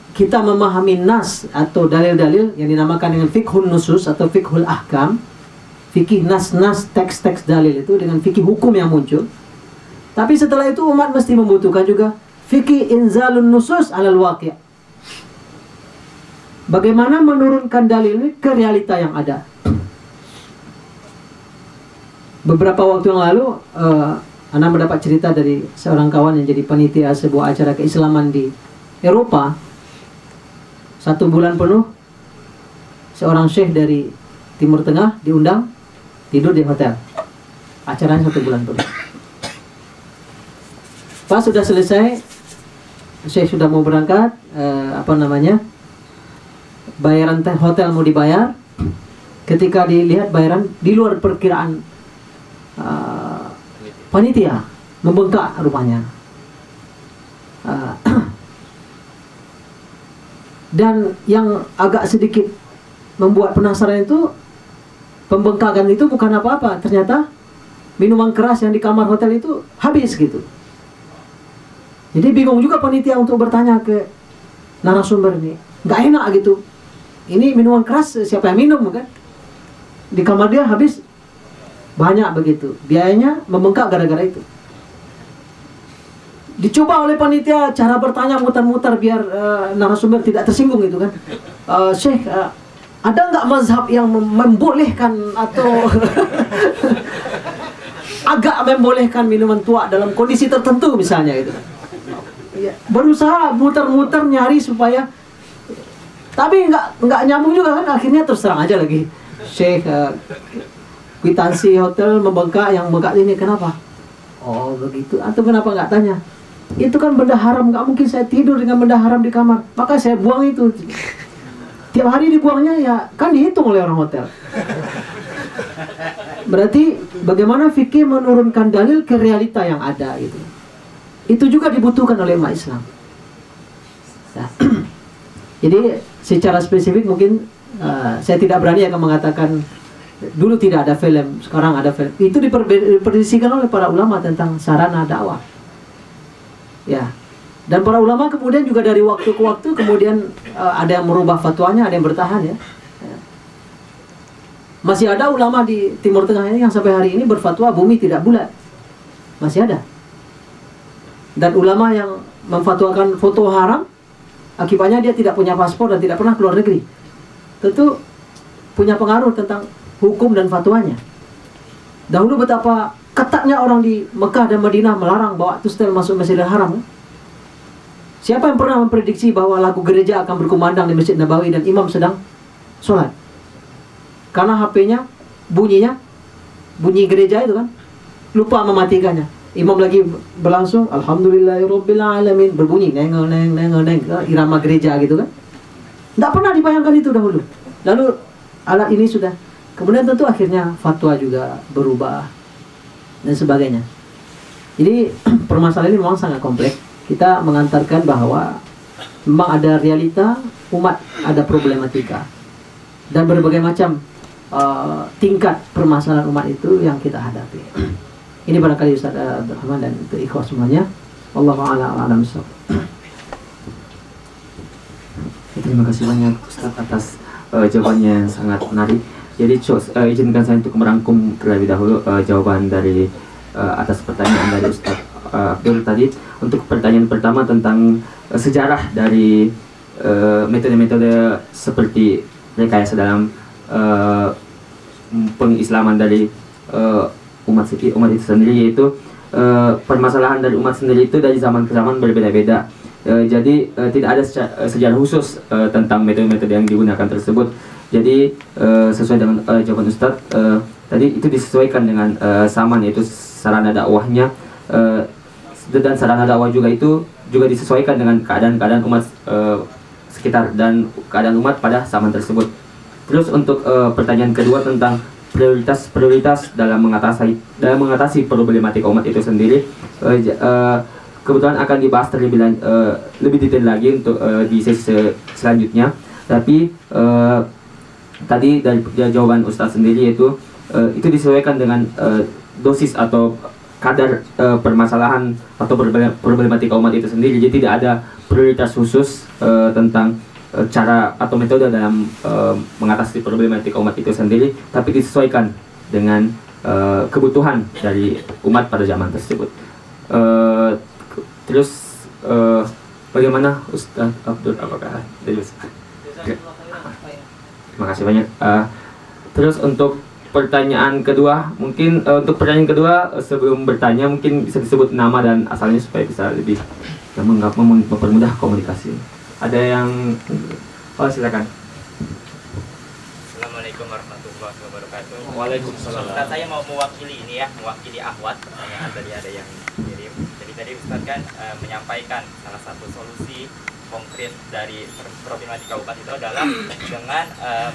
kita memahami nas atau dalil-dalil yang dinamakan dengan fikhun nusus atau fikhul ahkam. Fikih nas-nas, teks-teks dalil itu dengan fikih hukum yang muncul. Tapi setelah itu umat mesti membutuhkan juga fikih inzalun nusus alal waqi'. Bagaimana menurunkan dalil ini ke realita yang ada. Beberapa waktu yang lalu Anda mendapat cerita dari seorang kawan yang jadi panitia sebuah acara keislaman di Eropa. 1 bulan penuh seorang syekh dari Timur Tengah diundang tidur di hotel. Acaranya 1 bulan penuh. Pas sudah selesai, syekh sudah mau berangkat, bayaran hotel mau dibayar. Ketika dilihat bayaran di luar perkiraan panitia, membengkak rupanya. Dan yang agak sedikit membuat penasaran itu, pembengkakan itu bukan apa-apa. Ternyata minuman keras yang di kamar hotel itu habis gitu. Jadi bingung juga panitia untuk bertanya ke narasumber ini. Nggak enak gitu. Ini minuman keras siapa yang minum kan? Di kamar dia habis banyak begitu. Biayanya membengkak gara-gara itu. Dicoba oleh panitia cara bertanya mutar-mutar biar narasumber tidak tersinggung gitu kan. Syekh, ada nggak mazhab yang membolehkan atau agak membolehkan minuman tua dalam kondisi tertentu misalnya gitu kan. Ya, berusaha muter-muter nyari supaya, tapi nggak nyambung juga kan. Akhirnya terus terang aja lagi, Syekh, kwitansi hotel membengkak, yang bengkak ini kenapa? Oh begitu. Atau kenapa nggak tanya? Itu kan benda haram, nggak mungkin saya tidur dengan benda haram di kamar, maka saya buang itu. Tiap hari dibuangnya ya kan dihitung oleh orang hotel. Berarti bagaimana fikih menurunkan dalil ke realita yang ada gitu. Itu juga dibutuhkan oleh umat Islam. Nah, jadi secara spesifik mungkin saya tidak berani akan mengatakan dulu tidak ada film, sekarang ada film. Itu diperdiskusikan oleh para ulama tentang sarana dakwah. Ya. Dan para ulama kemudian juga dari waktu ke waktu kemudian ada yang merubah fatwanya, ada yang bertahan ya. Masih ada ulama di Timur Tengah ini yang sampai hari ini berfatwa bumi tidak bulat. Masih ada. Dan ulama yang memfatwakan foto haram, akibatnya dia tidak punya paspor dan tidak pernah keluar negeri. Tentu punya pengaruh tentang hukum dan fatwanya. Dahulu betapa ketatnya orang di Mekah dan Madinah melarang bawa tustel masuk Masjidil Haram. Siapa yang pernah memprediksi bahwa lagu gereja akan berkumandang di Masjid Nabawi dan imam sedang sholat? Karena HP-nya bunyi gereja itu kan, lupa mematikannya. Imam lagi berlangsung, Alhamdulillahirabbil alamin, berbunyi neng neng neng neng, irama gereja gitu kan. Tidak pernah dibayangkan itu dahulu. Lalu alat ini sudah, kemudian tentu akhirnya fatwa juga berubah dan sebagainya. Jadi permasalahan ini memang sangat kompleks. Kita mengantarkan bahwa memang ada realita umat, ada problematika dan berbagai macam tingkat permasalahan umat itu yang kita hadapi. Ini barangkali Ustaz Abdul Rahman dan untuk ikhwah semuanya. Wallahu a'lam bishawab. Terima kasih banyak Ustaz atas jawabannya yang sangat menarik. Jadi izinkan saya untuk merangkum terlebih dahulu jawaban dari atas pertanyaan dari Ustaz Abdul tadi. Untuk pertanyaan pertama tentang sejarah dari metode-metode seperti rekayasa dalam pengislaman dari umat itu sendiri, yaitu permasalahan dari umat sendiri itu dari zaman ke zaman berbeda-beda. Jadi tidak ada sejarah khusus tentang metode-metode yang digunakan tersebut. Jadi sesuai dengan jawaban Ustadz tadi, itu disesuaikan dengan zaman, yaitu sarana dakwahnya, dan sarana dakwah juga itu juga disesuaikan dengan keadaan-keadaan umat sekitar dan keadaan umat pada zaman tersebut. Terus untuk pertanyaan kedua tentang prioritas dalam mengatasi problematika umat itu sendiri, kebetulan akan dibahas lebih detail lagi untuk di sesi selanjutnya. Tapi tadi dari jawaban Ustadz sendiri itu disesuaikan dengan dosis atau kadar permasalahan atau problematika umat itu sendiri. Jadi tidak ada prioritas khusus tentang cara atau metode dalam mengatasi problematika umat itu sendiri, tapi disesuaikan dengan kebutuhan dari umat pada zaman tersebut. Terus bagaimana Ustaz Abdul, apakah dari Ustaz? Terima kasih banyak. Terus untuk pertanyaan kedua, mungkin untuk pertanyaan kedua sebelum bertanya mungkin bisa disebut nama dan asalnya supaya bisa lebih mempermudah komunikasi. Ada yang silakan. Assalamualaikum warahmatullahi wabarakatuh. Waalaikumsalam. Ustaz, saya mau mewakili ini ya, mewakili Ahwat. Pertanyaan tadi ada yang kirim. Jadi tadi Ustaz kan menyampaikan salah satu solusi konkret dari problematika umat itu adalah dengan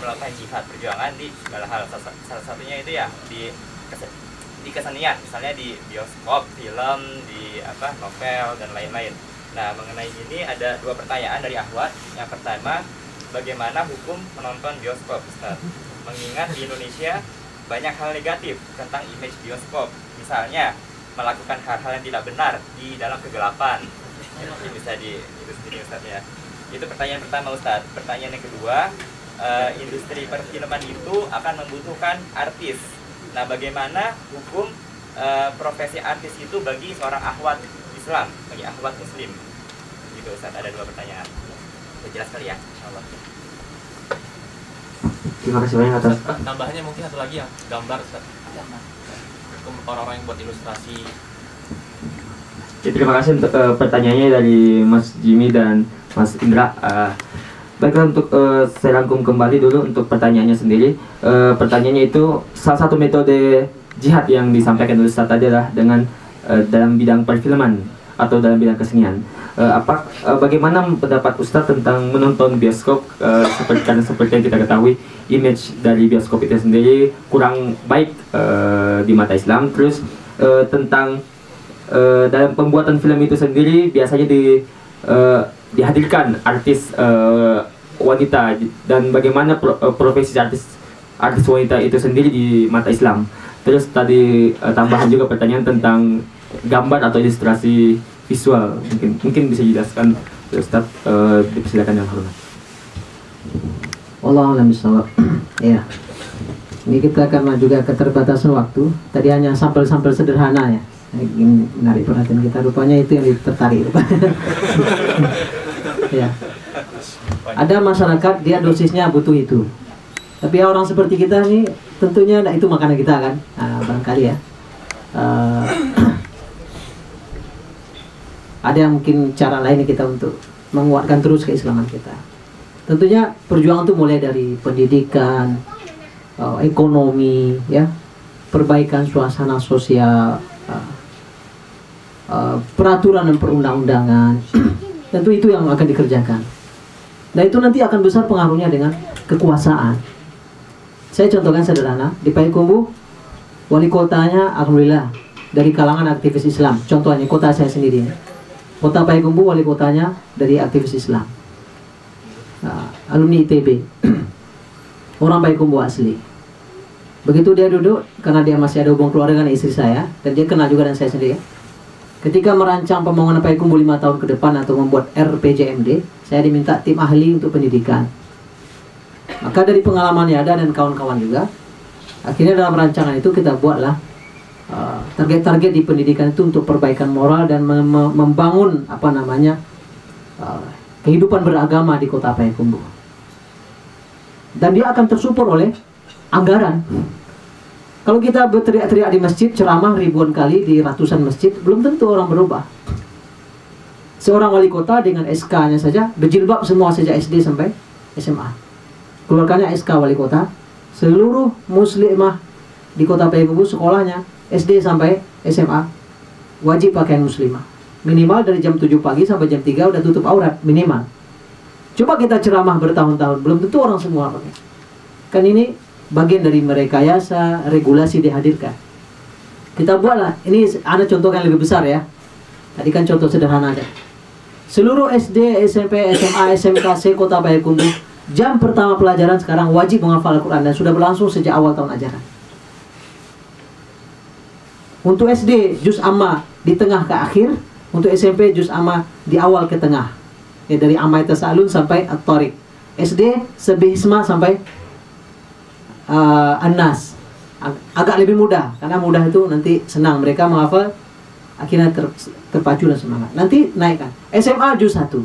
melakukan jihad perjuangan di segala hal. Salah satunya itu ya di kesenian, misalnya di bioskop, film, di novel dan lain-lain. Nah, mengenai ini ada dua pertanyaan dari Ahwat. Yang pertama, bagaimana hukum menonton bioskop, Ustaz? Mengingat di Indonesia banyak hal negatif tentang image bioskop. Misalnya, melakukan hal-hal yang tidak benar di dalam kegelapan. Mungkin bisa itu sendiri, Ustaz ya. Itu pertanyaan pertama, Ustaz. Pertanyaan yang kedua, industri perfilman itu akan membutuhkan artis. Nah, bagaimana hukum profesi artis itu bagi seorang Ahwat Islam, bagi Ahwat Muslim? Gitu, Ustaz. Ada dua pertanyaan. Jelas kali ya, insyaallah. Terima kasih banyak atas. Tambahannya mungkin satu lagi yang gambar, Ustaz. Orang-orang yang buat ilustrasi. Ya, terima kasih untuk pertanyaannya dari Mas Jimmy dan Mas Indra. Baiklah, untuk saya rangkum kembali dulu untuk pertanyaannya sendiri. Pertanyaannya itu salah satu metode jihad yang disampaikan oleh Ustaz adalah dengan dalam bidang perfilman atau dalam bidang kesenian. Bagaimana pendapat Ustaz tentang menonton bioskop? Seperti yang kita ketahui, image dari bioskop itu sendiri kurang baik di mata Islam. Terus tentang dalam pembuatan film itu sendiri biasanya dihadirkan artis wanita, dan bagaimana profesi artis wanita itu sendiri di mata Islam. Terus tadi tambahan juga pertanyaan tentang gambar atau ilustrasi visual, mungkin bisa dijelaskan Ustaz, dipersilakan yang hormat. Wallahu a'lam bishawab. Ya. Ini kita karena juga keterbatasan waktu, tadi hanya sampel-sampel sederhana ya. Ingin menarik perhatian kita, rupanya itu yang tertarik. Ya. Ada masyarakat dia dosisnya butuh itu. Tapi orang seperti kita nih tentunya itu makanan kita kan. Barangkali ya. Ada yang mungkin cara lain kita untuk menguatkan terus keislaman kita. Tentunya perjuangan itu mulai dari pendidikan, ekonomi, ya, perbaikan suasana sosial, peraturan dan perundang-undangan. Tentu itu yang akan dikerjakan. Dan itu nanti akan besar pengaruhnya dengan kekuasaan. Saya contohkan sederhana, di Payakumbuh wali kotanya alhamdulillah dari kalangan aktivis Islam. Contohnya kota saya sendiri. Kota Payakumbuh wali kotanya dari aktivis Islam. Alumni ITB. Orang Payakumbuh asli. Begitu dia duduk, karena dia masih ada hubungan keluarga dengan istri saya, dan dia kenal juga dengan saya sendiri. Ketika merancang pembangunan Payakumbuh 5 tahun ke depan atau membuat RPJMD, saya diminta tim ahli untuk pendidikan. Maka dari pengalaman yang ada dan kawan-kawan juga, akhirnya dalam rancangan itu kita buatlah target-target di pendidikan itu untuk perbaikan moral dan membangun kehidupan beragama di kota Payakumbuh. Dan dia akan tersupport oleh anggaran. Kalau kita berteriak-teriak di masjid, ceramah ribuan kali di ratusan masjid, belum tentu orang berubah. Seorang wali kota dengan SK-nya saja, berjilbab semua sejak SD sampai SMA. Keluarkannya SK wali kota, seluruh muslimah di kota Payakumbuh sekolahnya SD sampai SMA wajib pakaian muslimah. Minimal dari jam 7 pagi sampai jam 3 udah tutup aurat, minimal. Coba kita ceramah bertahun-tahun, belum tentu orang semua pakai. Kan ini bagian dari merekayasa, regulasi dihadirkan. Kita buatlah, ini ada contoh yang lebih besar ya. Tadi kan contoh sederhana aja. Seluruh SD, SMP, SMA, SMK, se-Kota Payakumbuh, jam pertama pelajaran sekarang wajib menghafal Al-Quran dan sudah berlangsung sejak awal tahun ajaran. Untuk SD, juz amma di tengah ke akhir. Untuk SMP, juz amma di awal ke tengah. Ya, dari Amma Tasalun sampai At-Tariq. SD, Sebihisma sampai An-Nas. Agak lebih mudah, karena mudah itu nanti senang. Mereka menghafal, akhirnya terpacu dan semangat. Nanti naikkan. SMA, juz 1.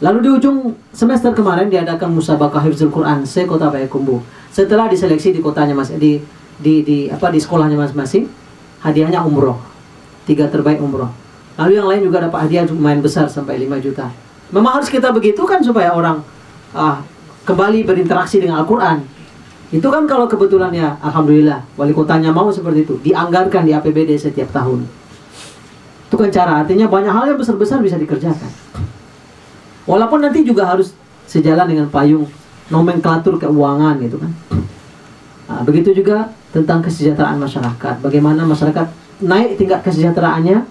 Lalu di ujung semester kemarin diadakan musabaqah hifzul Quran se-Kota Payakumbuh. Setelah diseleksi di kotanya di sekolahnya masing-masing, hadiahnya umroh. 3 terbaik umroh. Lalu yang lain juga dapat hadiah lumayan besar sampai 5 juta. Memang harus kita begitu kan supaya orang kembali berinteraksi dengan Al-Quran. Itu kan kalau kebetulan ya, alhamdulillah wali kotanya mau seperti itu, dianggarkan di APBD setiap tahun. Itu kan cara, artinya banyak hal yang besar-besar bisa dikerjakan. Walaupun nanti juga harus sejalan dengan payung nomenklatur keuangan gitu kan. Nah, begitu juga tentang kesejahteraan masyarakat. Bagaimana masyarakat naik tingkat kesejahteraannya.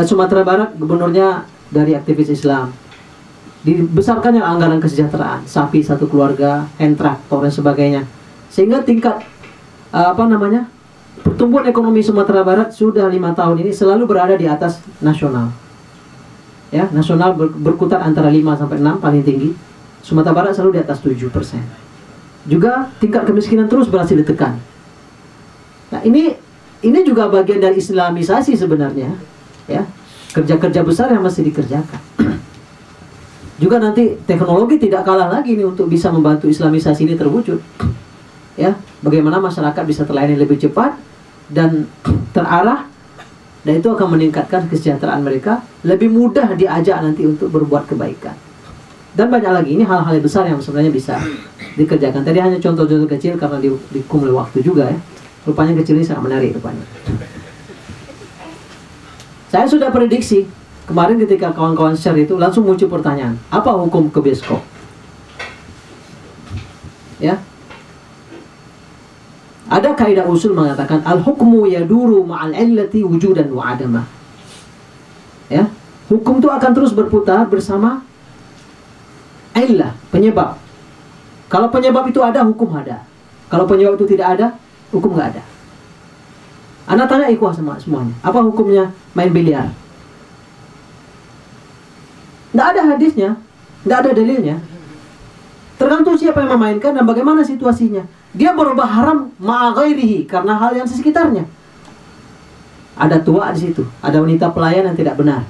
Sumatera Barat gubernurnya dari aktivis Islam. Dibesarkannya anggaran kesejahteraan, sapi satu keluarga, hand traktor dan sebagainya. Sehingga tingkat pertumbuhan ekonomi Sumatera Barat sudah 5 tahun ini selalu berada di atas nasional. Ya, nasional berkutat antara 5 sampai 6 paling tinggi. Sumatera Barat selalu di atas 7%. Juga tingkat kemiskinan terus berhasil ditekan. Nah, ini juga bagian dari Islamisasi sebenarnya, ya. Kerja-kerja besar yang mesti dikerjakan. Juga nanti teknologi tidak kalah lagi nih untuk bisa membantu Islamisasi ini terwujud. Ya, bagaimana masyarakat bisa terlayani lebih cepat dan terarah, dan itu akan meningkatkan kesejahteraan mereka, lebih mudah diajak nanti untuk berbuat kebaikan. Dan banyak lagi, ini hal-hal besar yang sebenarnya bisa dikerjakan. Tadi hanya contoh-contoh kecil karena dikum oleh waktu juga ya. Rupanya kecil ini sangat menarik rupanya. Saya sudah prediksi kemarin ketika kawan-kawan share itu langsung muncul pertanyaan, apa hukum ke bioskop? Ya. Ada kaidah usul mengatakan al-hukmu yaduru ma'al illati wujudan wa adama. Ya. Hukum itu akan terus berputar bersama illah, penyebab. Kalau penyebab itu ada, hukum ada. Kalau penyebab itu tidak ada, hukum nggak ada. Anda tanya ikhwah semuanya, apa hukumnya main biliar? Nggak ada hadisnya, nggak ada dalilnya. Tergantung siapa yang memainkan dan bagaimana situasinya. Dia berubah haram ma'aghairihi karena hal yang sekitarnya. Ada tua di situ, ada wanita pelayan yang tidak benar.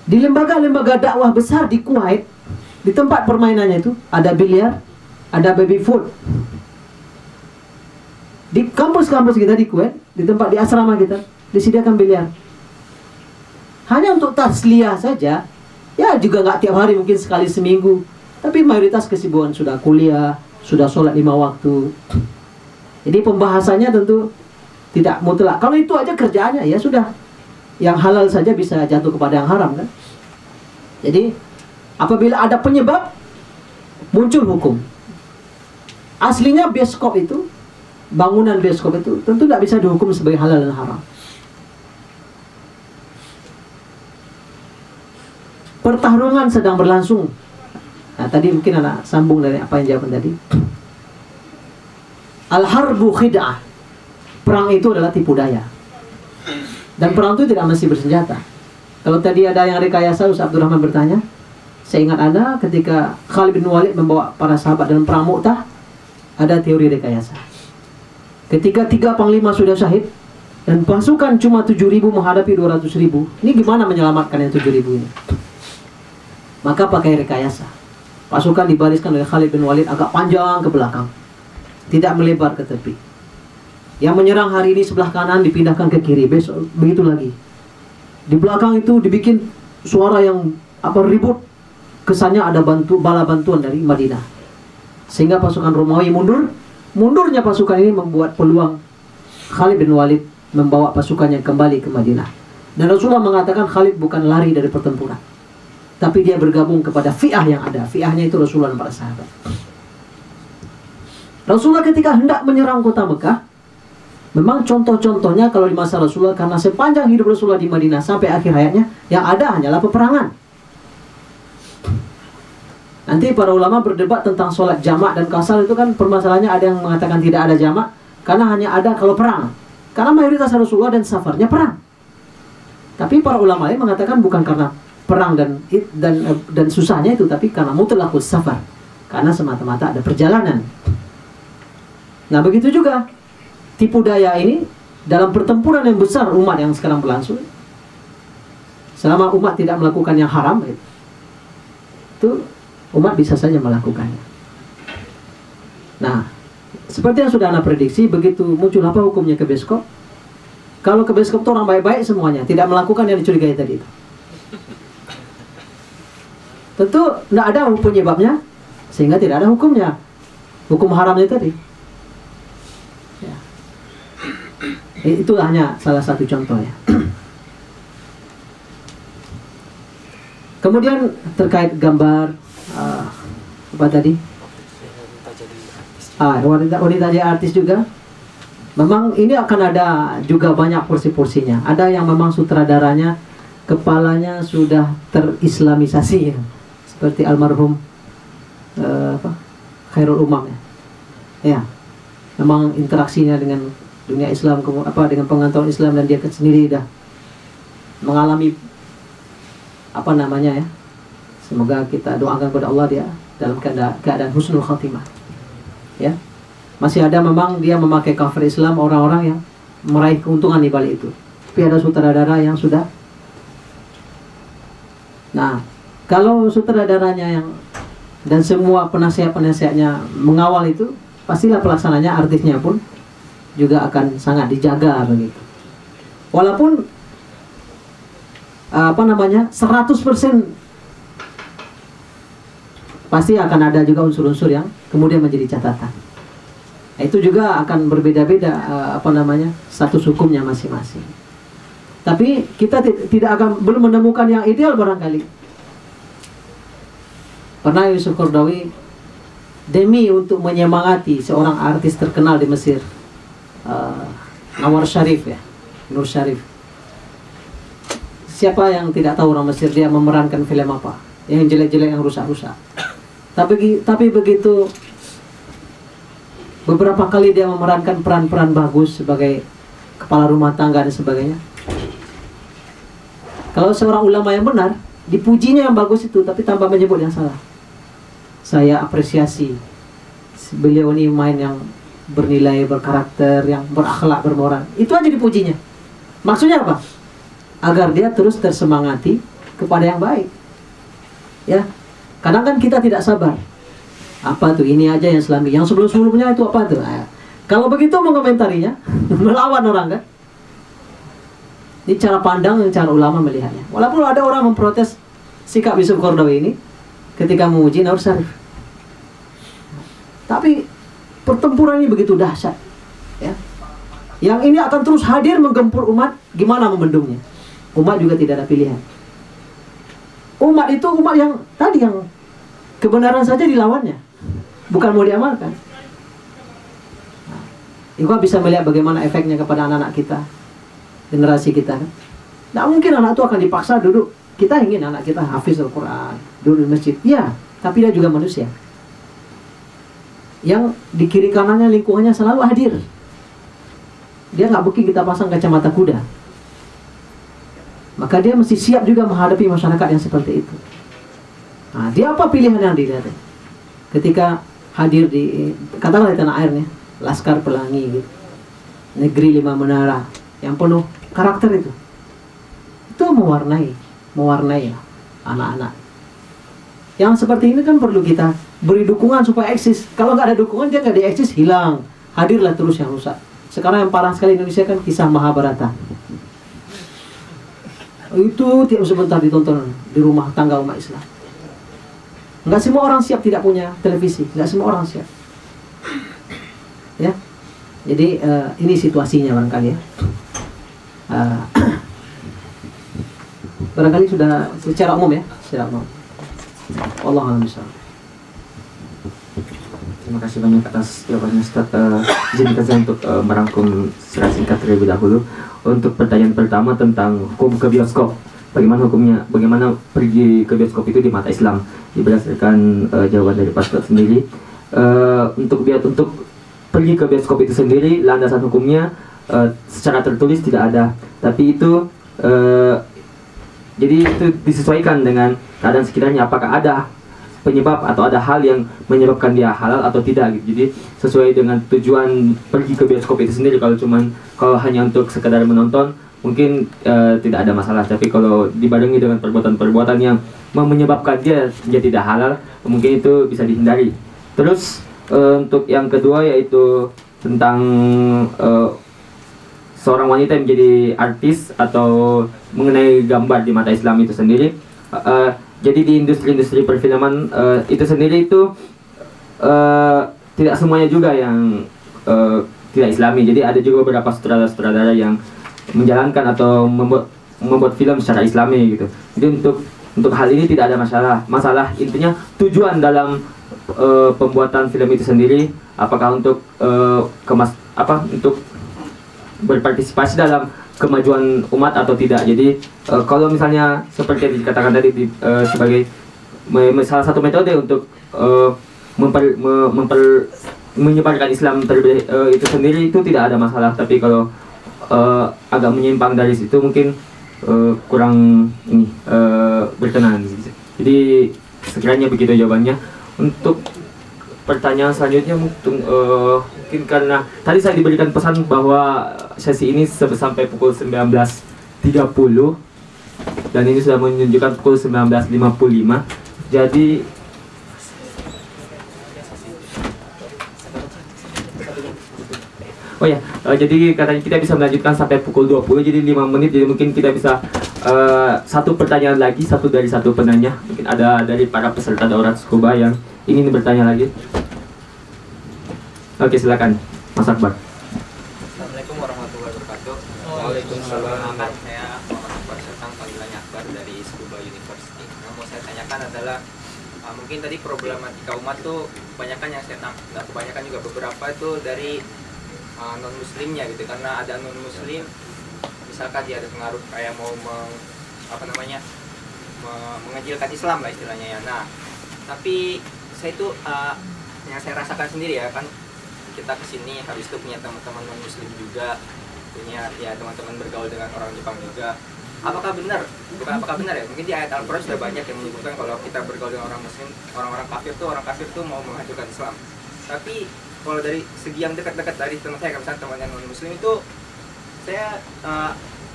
Di lembaga-lembaga dakwah besar di Kuwait, di tempat permainannya itu ada biliar, ada baby food. Di kampus-kampus kita di Kuwait, di tempat di asrama kita, disediakan biliar. Hanya untuk tasliyah saja, ya juga nggak tiap hari, mungkin sekali seminggu. Tapi mayoritas kesibukan sudah kuliah, sudah sholat 5 waktu. Jadi pembahasannya tentu tidak mutlak. Kalau itu aja kerjaannya, ya sudah. Yang halal saja bisa jatuh kepada yang haram kan. Jadi apabila ada penyebab, muncul hukum. Aslinya bioskop itu, bangunan bioskop itu tentu tidak bisa dihukum sebagai halal dan haram. Pertarungan sedang berlangsung. Nah, tadi mungkin anak sambung dari apa yang jawaban tadi. Al-harbu khid'ah. Perang itu adalah tipu daya. Dan perang itu tidak mesti bersenjata. Kalau tadi ada yang rekayasa, Ustaz Abdurrahman bertanya, saya ingat ada ketika Khalid bin Walid membawa para sahabat dalam perang Mu'tah, ada teori rekayasa. Ketika 3 panglima sudah syahid dan pasukan cuma 7.000 menghadapi 200.000, ini gimana menyelamatkan yang 7.000 ini? Maka pakai rekayasa. Pasukan dibariskan oleh Khalid bin Walid agak panjang ke belakang, tidak melebar ke tepi. Yang menyerang hari ini sebelah kanan dipindahkan ke kiri, besok begitu lagi. Di belakang itu dibikin suara yang ribut. Kesannya ada bala bantuan dari Madinah. Sehingga pasukan Romawi mundur. Mundurnya pasukan ini membuat peluang Khalid bin Walid membawa pasukannya kembali ke Madinah. Dan Rasulullah mengatakan Khalid bukan lari dari pertempuran, tapi dia bergabung kepada fi'ah yang ada. Fi'ahnya itu Rasulullah dan para sahabat. Rasulullah ketika hendak menyerang kota Mekah, memang contoh-contohnya kalau di masa Rasulullah, karena sepanjang hidup Rasulullah di Madinah sampai akhir hayatnya, yang ada hanyalah peperangan. Nanti para ulama berdebat tentang sholat jamak dan qasar, itu kan permasalahannya ada yang mengatakan tidak ada jamak karena hanya ada kalau perang. Karena mayoritas Rasulullah dan safarnya perang. Tapi para ulama lain mengatakan bukan karena perang dan susahnya itu, tapi karena mutlaqus safar, karena semata-mata ada perjalanan. Nah begitu juga tipu daya ini dalam pertempuran yang besar umat yang sekarang berlangsung. Selama umat tidak melakukan yang haram, itu umat bisa saja melakukannya. Nah, seperti yang sudah Anda prediksi, begitu muncul apa hukumnya ke bioskop? Kalau ke bioskop itu orang baik-baik semuanya, tidak melakukan yang dicurigai tadi itu. Tentu tidak ada penyebabnya, sehingga tidak ada hukumnya. Hukum haramnya tadi. Ya. Itu hanya salah satu contoh ya. Kemudian terkait gambar apa tadi? Wanita jadi artis juga. Memang ini akan ada juga banyak porsi-porsinya. Ada yang memang sutradaranya kepalanya sudah terislamisasi ya. Seperti almarhum Khairul Umam ya. Ya. Memang interaksinya dengan dunia Islam dengan pengetahuan Islam, dan dia sendiri dah mengalami ya. Semoga kita doakan kepada Allah dia dalam keadaan husnul khatimah. Ya. Masih ada memang dia memakai cover Islam orang-orang yang meraih keuntungan di balik itu. Tapi ada sutradara yang sudah. Nah, kalau sutradaranya dan semua penasihat-penasihatnya mengawal itu, pastilah pelaksananya, artisnya pun juga akan sangat dijaga begitu. Walaupun 100% pasti akan ada juga unsur-unsur yang kemudian menjadi catatan. Nah, itu juga akan berbeda-beda status hukumnya masing-masing. Tapi kita belum menemukan yang ideal barangkali. Pernah Yusuf Qaradawi demi untuk menyemangati seorang artis terkenal di Mesir, Anwar Syarif ya, Nur Syarif. Siapa yang tidak tahu orang Mesir, dia memerankan film apa? Yang jelek-jelek, yang rusak-rusak. Tapi begitu beberapa kali dia memerankan peran-peran bagus sebagai kepala rumah tangga dan sebagainya. Kalau seorang ulama yang benar, dipujinya yang bagus itu, tapi tanpa menyebut yang salah. Saya apresiasi beliau ini main yang bernilai, berkarakter, yang berakhlak, bermoral. Itu aja dipujinya. Maksudnya apa? Agar dia terus tersemangati kepada yang baik. Ya, kadang kan kita tidak sabar. Apa tuh ini aja yang Islami, yang sebelum-sebelumnya itu apa tuh? Nah, kalau begitu mengomentarinya, melawan orang kan? Ini cara pandang yang cara ulama melihatnya. Walaupun ada orang memprotes sikap Yusuf Qaradawi ini ketika memuji Nur Syarif. Tapi pertempuran ini begitu dahsyat, ya. Yang ini akan terus hadir menggempur umat. Gimana membendungnya? Umat juga tidak ada pilihan. Umat itu umat yang tadi, yang kebenaran saja dilawannya, bukan mau diamalkan. Nah, juga bisa melihat bagaimana efeknya kepada anak-anak kita, generasi kita kan. Tidak mungkin anak itu akan dipaksa duduk. Kita ingin anak kita hafiz Al-Quran, duduk di masjid. Ya, tapi dia juga manusia yang di kiri kanannya lingkungannya selalu hadir. Dia nggak mungkin kita pasang kacamata kuda. Maka dia mesti siap juga menghadapi masyarakat yang seperti itu. Nah, dia apa pilihan yang dilihat? Ketika hadir di, katakanlah di tanah airnya, Laskar Pelangi gitu, Negeri 5 Menara, yang penuh karakter itu mewarnai anak-anak. Yang seperti ini kan perlu kita beri dukungan supaya eksis. Kalau nggak ada dukungan, dia nggak dieksis, hilang. Hadirlah terus yang rusak. Sekarang yang parah sekali Indonesia kan kisah Mahabharata. Itu tiap sebentar ditonton di rumah tangga umat Islam. Nggak semua orang siap tidak punya televisi. Nggak semua orang siap. Ya, jadi ini situasinya barangkali ya. Barangkali sudah secara umum ya, secara umum. Wallahu a'lam bishawab. Terima kasih banyak atas jawabannya Ustaz. Izinkan saya untuk merangkum secara singkat terlebih dahulu. Untuk pertanyaan pertama tentang hukum ke bioskop, bagaimana hukumnya, bagaimana pergi ke bioskop itu di mata Islam, berdasarkan jawaban dari Pak Ustaz sendiri. Untuk pergi ke bioskop itu sendiri, landasan hukumnya secara tertulis tidak ada, tapi itu jadi itu disesuaikan dengan keadaan sekitarnya, apakah ada penyebab atau ada hal yang menyebabkan dia halal atau tidak gitu. Jadi sesuai dengan tujuan pergi ke bioskop itu sendiri. Kalau hanya untuk sekedar menonton mungkin tidak ada masalah, tapi kalau dibarengi dengan perbuatan-perbuatan yang menyebabkan dia tidak halal, mungkin itu bisa dihindari. Terus untuk yang kedua yaitu tentang seorang wanita yang menjadi artis atau mengenai gambar di mata Islam itu sendiri. Jadi di industri-industri perfilman itu sendiri itu tidak semuanya juga yang tidak Islami. Jadi ada juga beberapa sutradara-sutradara yang menjalankan atau membuat film secara Islami gitu. Jadi untuk hal ini tidak ada masalah. Intinya tujuan dalam pembuatan film itu sendiri, apakah untuk untuk berpartisipasi dalam kemajuan umat atau tidak. Jadi kalau misalnya seperti yang dikatakan tadi sebagai salah satu metode untuk menyebarkan Islam itu sendiri itu tidak ada masalah. Tapi kalau agak menyimpang dari situ mungkin kurang berkenan. Jadi sekiranya begitu jawabannya. Untuk pertanyaan selanjutnya mungkin karena tadi saya diberikan pesan bahwa sesi ini sampai pukul 19.30 dan ini sudah menunjukkan pukul 19.55. Jadi jadi katanya kita bisa melanjutkan sampai pukul 20, jadi 5 menit. Jadi mungkin kita bisa satu pertanyaan lagi, satu dari satu penanya. Mungkin ada dari para peserta Daurat Scuba yang ingin bertanya lagi. Oke, silakan Mas Akbar. Assalamualaikum warahmatullahi wabarakatuh. Waalaikumsalam. Saya Muhammad Akbar Sertang, panggilannya Akbar dari Scuba University. Yang mau saya tanyakan adalah mungkin tadi problematika umat tuh kebanyakan yang saya nggak kebanyakan juga beberapa itu dari non muslimnya gitu, karena ada non muslim misalkan dia ada pengaruh kayak mau mengecilkan Islam lah istilahnya ya. Nah tapi saya itu yang saya rasakan sendiri ya, kan kita kesini habis itu punya teman-teman non muslim juga, punya ya teman-teman bergaul dengan orang Jepang juga. Apakah benar ya, mungkin di ayat Al-Quran sudah banyak yang menyebutkan kalau kita bergaul dengan orang muslim, orang kafir tuh mau menghancurkan Islam. Tapi kalau dari segi yang dekat-dekat dari teman saya, misalnya teman yang non muslim itu, saya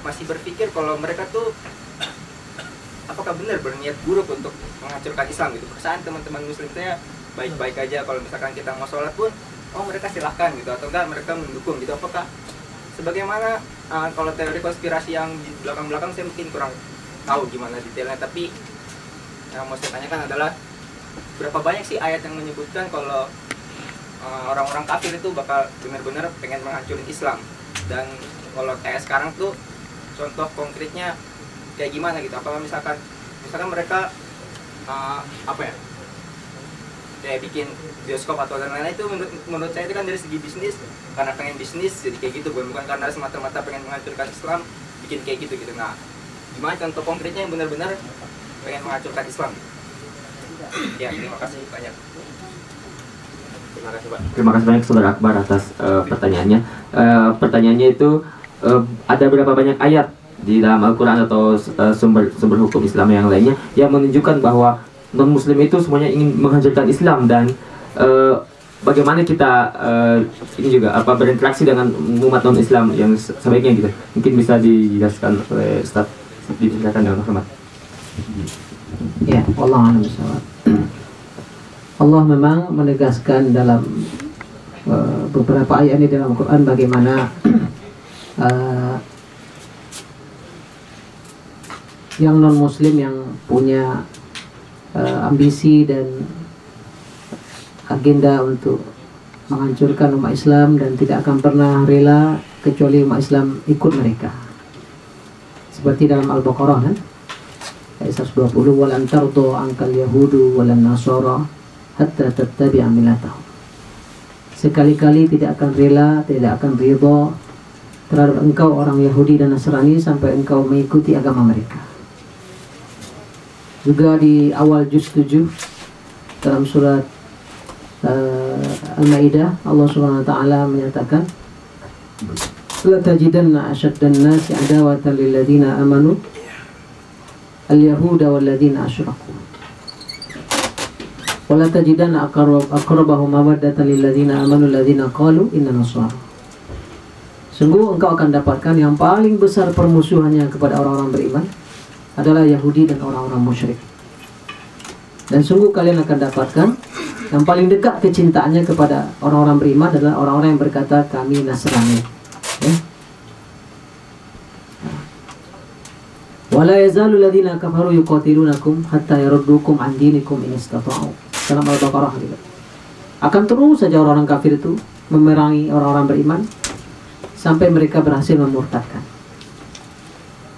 masih berpikir kalau mereka tuh apakah benar berniat buruk untuk menghancurkan Islam gitu. Perasaan teman-teman muslim saya baik-baik aja, kalau misalkan kita mau sholat pun mereka silahkan gitu, atau enggak mereka mendukung gitu. Apakah sebagaimana kalau teori konspirasi yang di belakang-belakang saya mungkin kurang tahu gimana detailnya, tapi yang mau saya tanyakan adalah berapa banyak sih ayat yang menyebutkan kalau orang-orang kafir itu bakal benar-benar pengen menghancurin Islam. Dan kalau kayak sekarang tuh contoh konkretnya kayak gimana gitu. Apakah misalkan mereka kayak bikin bioskop atau lain-lain, itu menurut saya itu kan dari segi bisnis, karena pengen bisnis jadi kayak gitu, bukan karena semata-mata pengen menghancurkan Islam bikin kayak gitu. Nah gimana contoh konkretnya yang benar-benar pengen menghancurkan Islam? Ya, terima kasih banyak. Terima kasih banyak Saudara Akbar atas pertanyaannya. Pertanyaannya itu ada berapa banyak ayat di dalam Al-Quran atau sumber hukum Islam yang lainnya yang menunjukkan bahwa non muslim itu semuanya ingin menghancurkan Islam, dan bagaimana kita ini juga berinteraksi dengan umat non Islam yang sebaiknya gitu. Mungkin bisa dijelaskan oleh Ustaz, dijelaskan dengan hormat. Ya, wallahu a'lam bishawab. Allah memang menegaskan dalam beberapa ayat ini dalam Al-Quran bagaimana yang non muslim yang punya ambisi dan agenda untuk menghancurkan umat Islam dan tidak akan pernah rela kecuali umat Islam ikut mereka. Seperti dalam Al-Baqarah kan, ayat 120, walan tardu ankal yahudu walan nasara hatta tattabi'a millatahum. Sekali-kali tidak akan rela, tidak akan ridha terhadap engkau orang Yahudi dan Nasrani sampai engkau mengikuti agama mereka. Juga di awal juz 7 dalam surat Al-Maidah, Allah Subhanahu wa taala menyatakan, la tajidanna asyaddan nasi adawatan lil ladzina amanu al-yahuda wal ladzina asyraku wa la tajidanna aqrabahum mawaddatan lil ladzina amanu alladzina qalu inna nasara. Sungguh engkau akan dapatkan yang paling besar permusuhannya kepada orang-orang beriman adalah Yahudi dan orang-orang musyrik. Dan sungguh kalian akan dapatkan yang paling dekat kecintaannya kepada orang-orang beriman adalah orang-orang yang berkata kami Nasrani. Ya. Wala yazalu alladziina kafaru yuqatilunakum hatta yaruddukum an dinikum in istata'u. Dalam Al-Baqarah juga. Akan terus saja orang-orang kafir itu memerangi orang-orang beriman sampai mereka berhasil memurtadkan.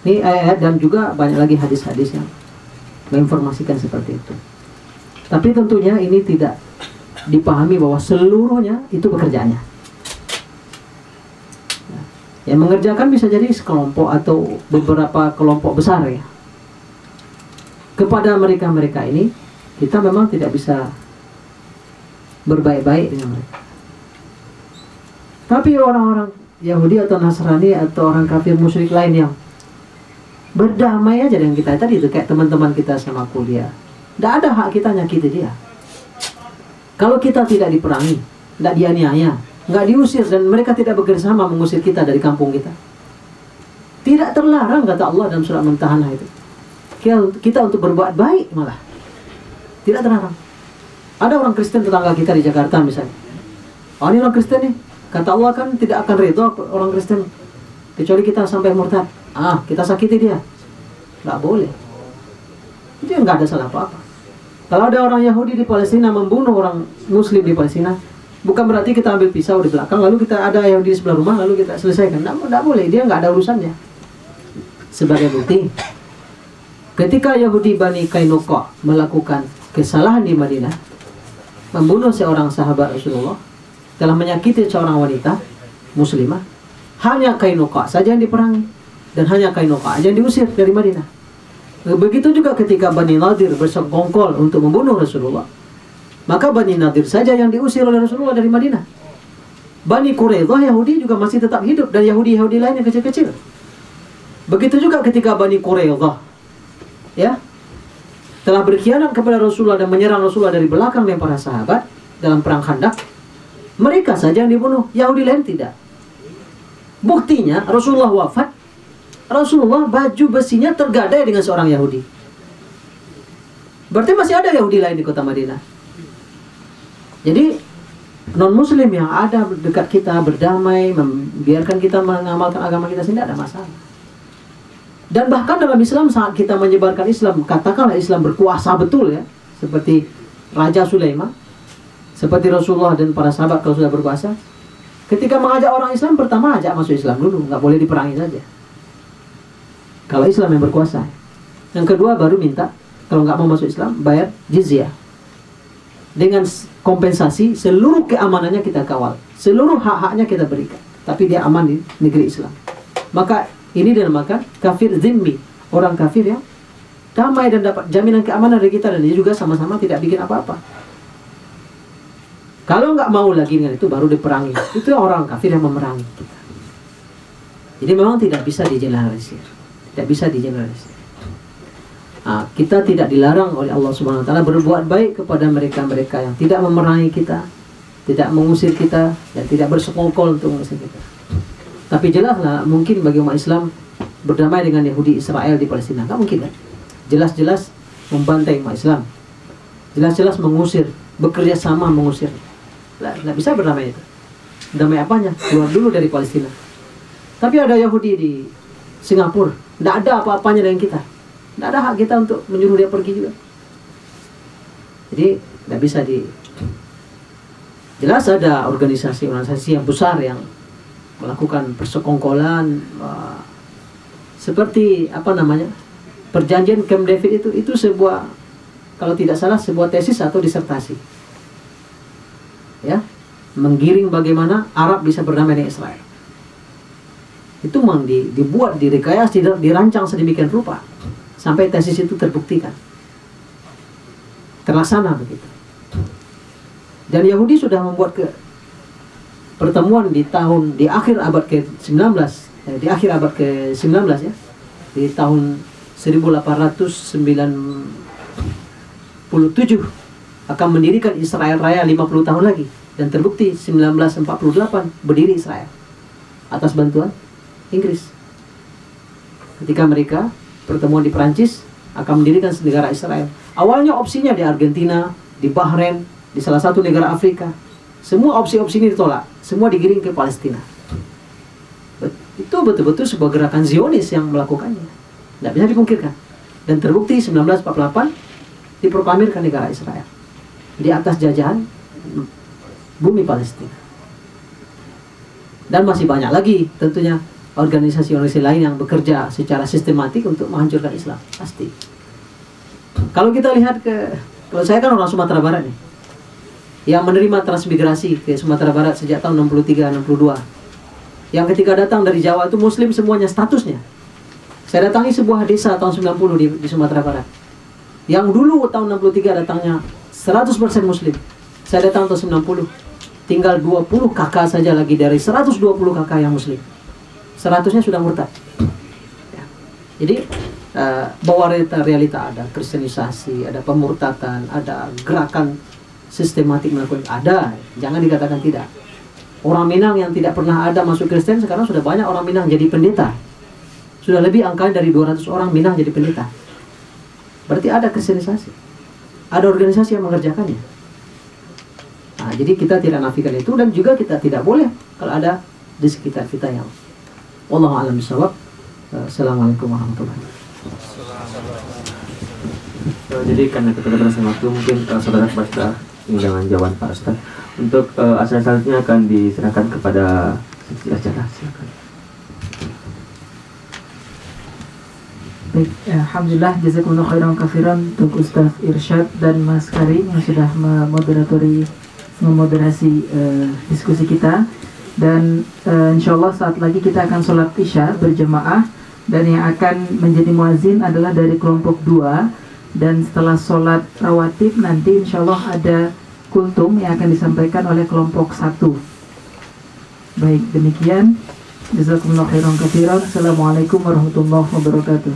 Ini ayat dan juga banyak lagi hadis-hadis yang menginformasikan seperti itu. Tapi tentunya ini tidak dipahami bahwa seluruhnya itu pekerjaannya. Yang mengerjakan bisa jadi sekelompok atau beberapa kelompok besar ya. Kepada mereka-mereka ini kita memang tidak bisa berbaik-baik dengan mereka. Tapi orang-orang Yahudi atau Nasrani atau orang kafir musyrik lain yang berdamai aja dengan kita tadi itu, kayak teman-teman kita sama kuliah, tidak ada hak kita nyakiti dia. Kalau kita tidak diperangi, tidak dianiaya, nggak diusir, dan mereka tidak bekerjasama mengusir kita dari kampung kita, tidak terlarang kata Allah dalam surat Mumtahanah itu kita untuk berbuat baik, malah tidak terlarang. Ada orang Kristen tetangga kita di Jakarta misalnya, oh ini orang Kristen nih, kata Allah kan tidak akan ridho orang Kristen kecuali kita sampai murtad. Kita sakiti dia, nggak boleh. Itu nggak ada salah apa-apa. Kalau ada orang Yahudi di Palestina membunuh orang Muslim di Palestina, bukan berarti kita ambil pisau di belakang lalu kita ada Yahudi di sebelah rumah lalu kita selesaikan. Nggak boleh, dia nggak ada urusannya. Sebagai bukti, ketika Yahudi Bani Qainuqa melakukan kesalahan di Madinah, membunuh seorang sahabat Rasulullah, telah menyakiti seorang wanita muslimah, hanya Qainuqa saja yang diperangi dan hanya Qainuqa saja yang diusir dari Madinah. Begitu juga ketika Bani Nadir bersekongkol untuk membunuh Rasulullah, maka Bani Nadir saja yang diusir oleh Rasulullah dari Madinah. Bani Quraidah Yahudi juga masih tetap hidup, dan Yahudi-Yahudi lain yang kecil-kecil. Begitu juga ketika Bani Quraidah ya telah berkhianat kepada Rasulullah dan menyerang Rasulullah dari belakang dan para sahabat dalam perang Khandaq, mereka saja yang dibunuh, Yahudi lain tidak. Buktinya Rasulullah wafat, Rasulullah baju besinya tergadai dengan seorang Yahudi. Berarti masih ada Yahudi lain di kota Madinah. Jadi non-muslim yang ada dekat kita berdamai, membiarkan kita mengamalkan agama kita sendiri, tidak ada masalah. Dan bahkan dalam Islam saat kita menyebarkan Islam, katakanlah Islam berkuasa betul ya, seperti Raja Sulaiman, seperti Rasulullah dan para sahabat kalau sudah berkuasa, ketika mengajak orang Islam, pertama ajak masuk Islam dulu, nggak boleh diperangi saja. Kalau Islam yang berkuasa. Yang kedua baru minta, kalau nggak mau masuk Islam, bayar jizyah. Dengan kompensasi, seluruh keamanannya kita kawal, seluruh hak-haknya kita berikan, tapi dia aman di negeri Islam. Maka ini dinamakan kafir zimmi, orang kafir yang damai dan dapat jaminan keamanan dari kita, dan dia juga sama-sama tidak bikin apa-apa. Kalau nggak mau lagi dengan itu, baru diperangi. Itu orang kafir yang memerangi kita. Jadi memang tidak bisa digeneralisir, tidak bisa digeneralisir. Kita tidak dilarang oleh Allah Subhanahu Wa Taala berbuat baik kepada mereka-mereka yang tidak memerangi kita, tidak mengusir kita, dan tidak bersekongkol untuk mengusir kita. Tapi jelaslah mungkin bagi umat Islam berdamai dengan Yahudi Israel di Palestina, nggak mungkin kan? Jelas-jelas membantai umat Islam, jelas-jelas mengusir, bekerja sama mengusir. Nggak bisa berdamai itu. Damai apanya? Keluar dulu dari Palestina. Tapi ada Yahudi di Singapura, nggak ada apa-apanya dengan kita, nggak ada hak kita untuk menyuruh dia pergi juga. Jadi nggak bisa di. Jelas ada organisasi-organisasi yang besar yang melakukan persekongkolan, seperti apa namanya, perjanjian Camp David itu sebuah, kalau tidak salah, sebuah tesis atau disertasi, ya, menggiring bagaimana Arab bisa berdamai dengan Israel. Itu memang dibuat, direkayasa, dirancang sedemikian rupa sampai tesis itu terbuktikan, terlaksana begitu. Dan Yahudi sudah membuat pertemuan di akhir abad ke-19, di akhir abad ke-19 ya, di tahun 1897 akan mendirikan Israel Raya 50 tahun lagi, dan terbukti 1948 berdiri Israel atas bantuan Inggris. Ketika mereka pertemuan di Perancis akan mendirikan negara Israel. Awalnya opsinya di Argentina, di Bahrain, di salah satu negara Afrika. Semua opsi-opsi ini ditolak, semua digiring ke Palestina. Itu betul-betul sebuah gerakan Zionis yang melakukannya, tidak bisa dipungkirkan. Dan terbukti 1948 diproklamirkan negara Israel di atas jajahan bumi Palestina. Dan masih banyak lagi tentunya organisasi-organisasi lain yang bekerja secara sistematik untuk menghancurkan Islam, pasti. Kalau kita lihat kalau saya kan orang Sumatera Barat nih, yang menerima transmigrasi ke Sumatera Barat sejak tahun 63-62, yang ketika datang dari Jawa itu Muslim semuanya statusnya. Saya datangi sebuah desa tahun 90 di Sumatera Barat, yang dulu tahun 63 datangnya 100% Muslim. Saya datang tahun 90, tinggal 20 kakak saja lagi dari 120 kakak yang Muslim. 100-nya sudah murtad. Ya. Jadi bahwa realita ada kristenisasi, ada pemurtatan, ada gerakan sistematik melakukan, ada, jangan dikatakan tidak. Orang Minang yang tidak pernah ada masuk Kristen, sekarang sudah banyak orang Minang jadi pendeta. Sudah lebih angka dari 200 orang Minang jadi pendeta. Berarti ada kristenisasi, ada organisasi yang mengerjakannya. Nah, jadi kita tidak nafikan itu, dan juga kita tidak boleh kalau ada di sekitar kita yang wallahu a'lam bishawab. Assalamualaikum warahmatullahi wabarakatuh. Jadi karena keterbatasan waktu, mungkin saudara Pak dengan jawaban Pak Ustaz. Untuk acara selanjutnya akan diserahkan kepada seksi acara. Silakan. Baik, alhamdulillah, jazakumullah khairan kafiran untuk Ustaz Irsyad dan Mas Karim yang sudah memoderasi diskusi kita. Dan insyaallah saat lagi kita akan sholat isya berjamaah, dan yang akan menjadi muazin adalah dari kelompok 2. Dan setelah sholat rawatib nanti insyaallah ada kultum yang akan disampaikan oleh kelompok 1. Baik, demikian. Jazakumullah khairan katsiran. Assalamualaikum warahmatullahi wabarakatuh.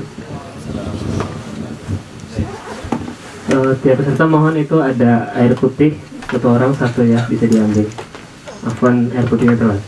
Tiap peserta mohon itu ada air putih, satu orang satu ya, bisa diambil. Afwan, air putihnya telah.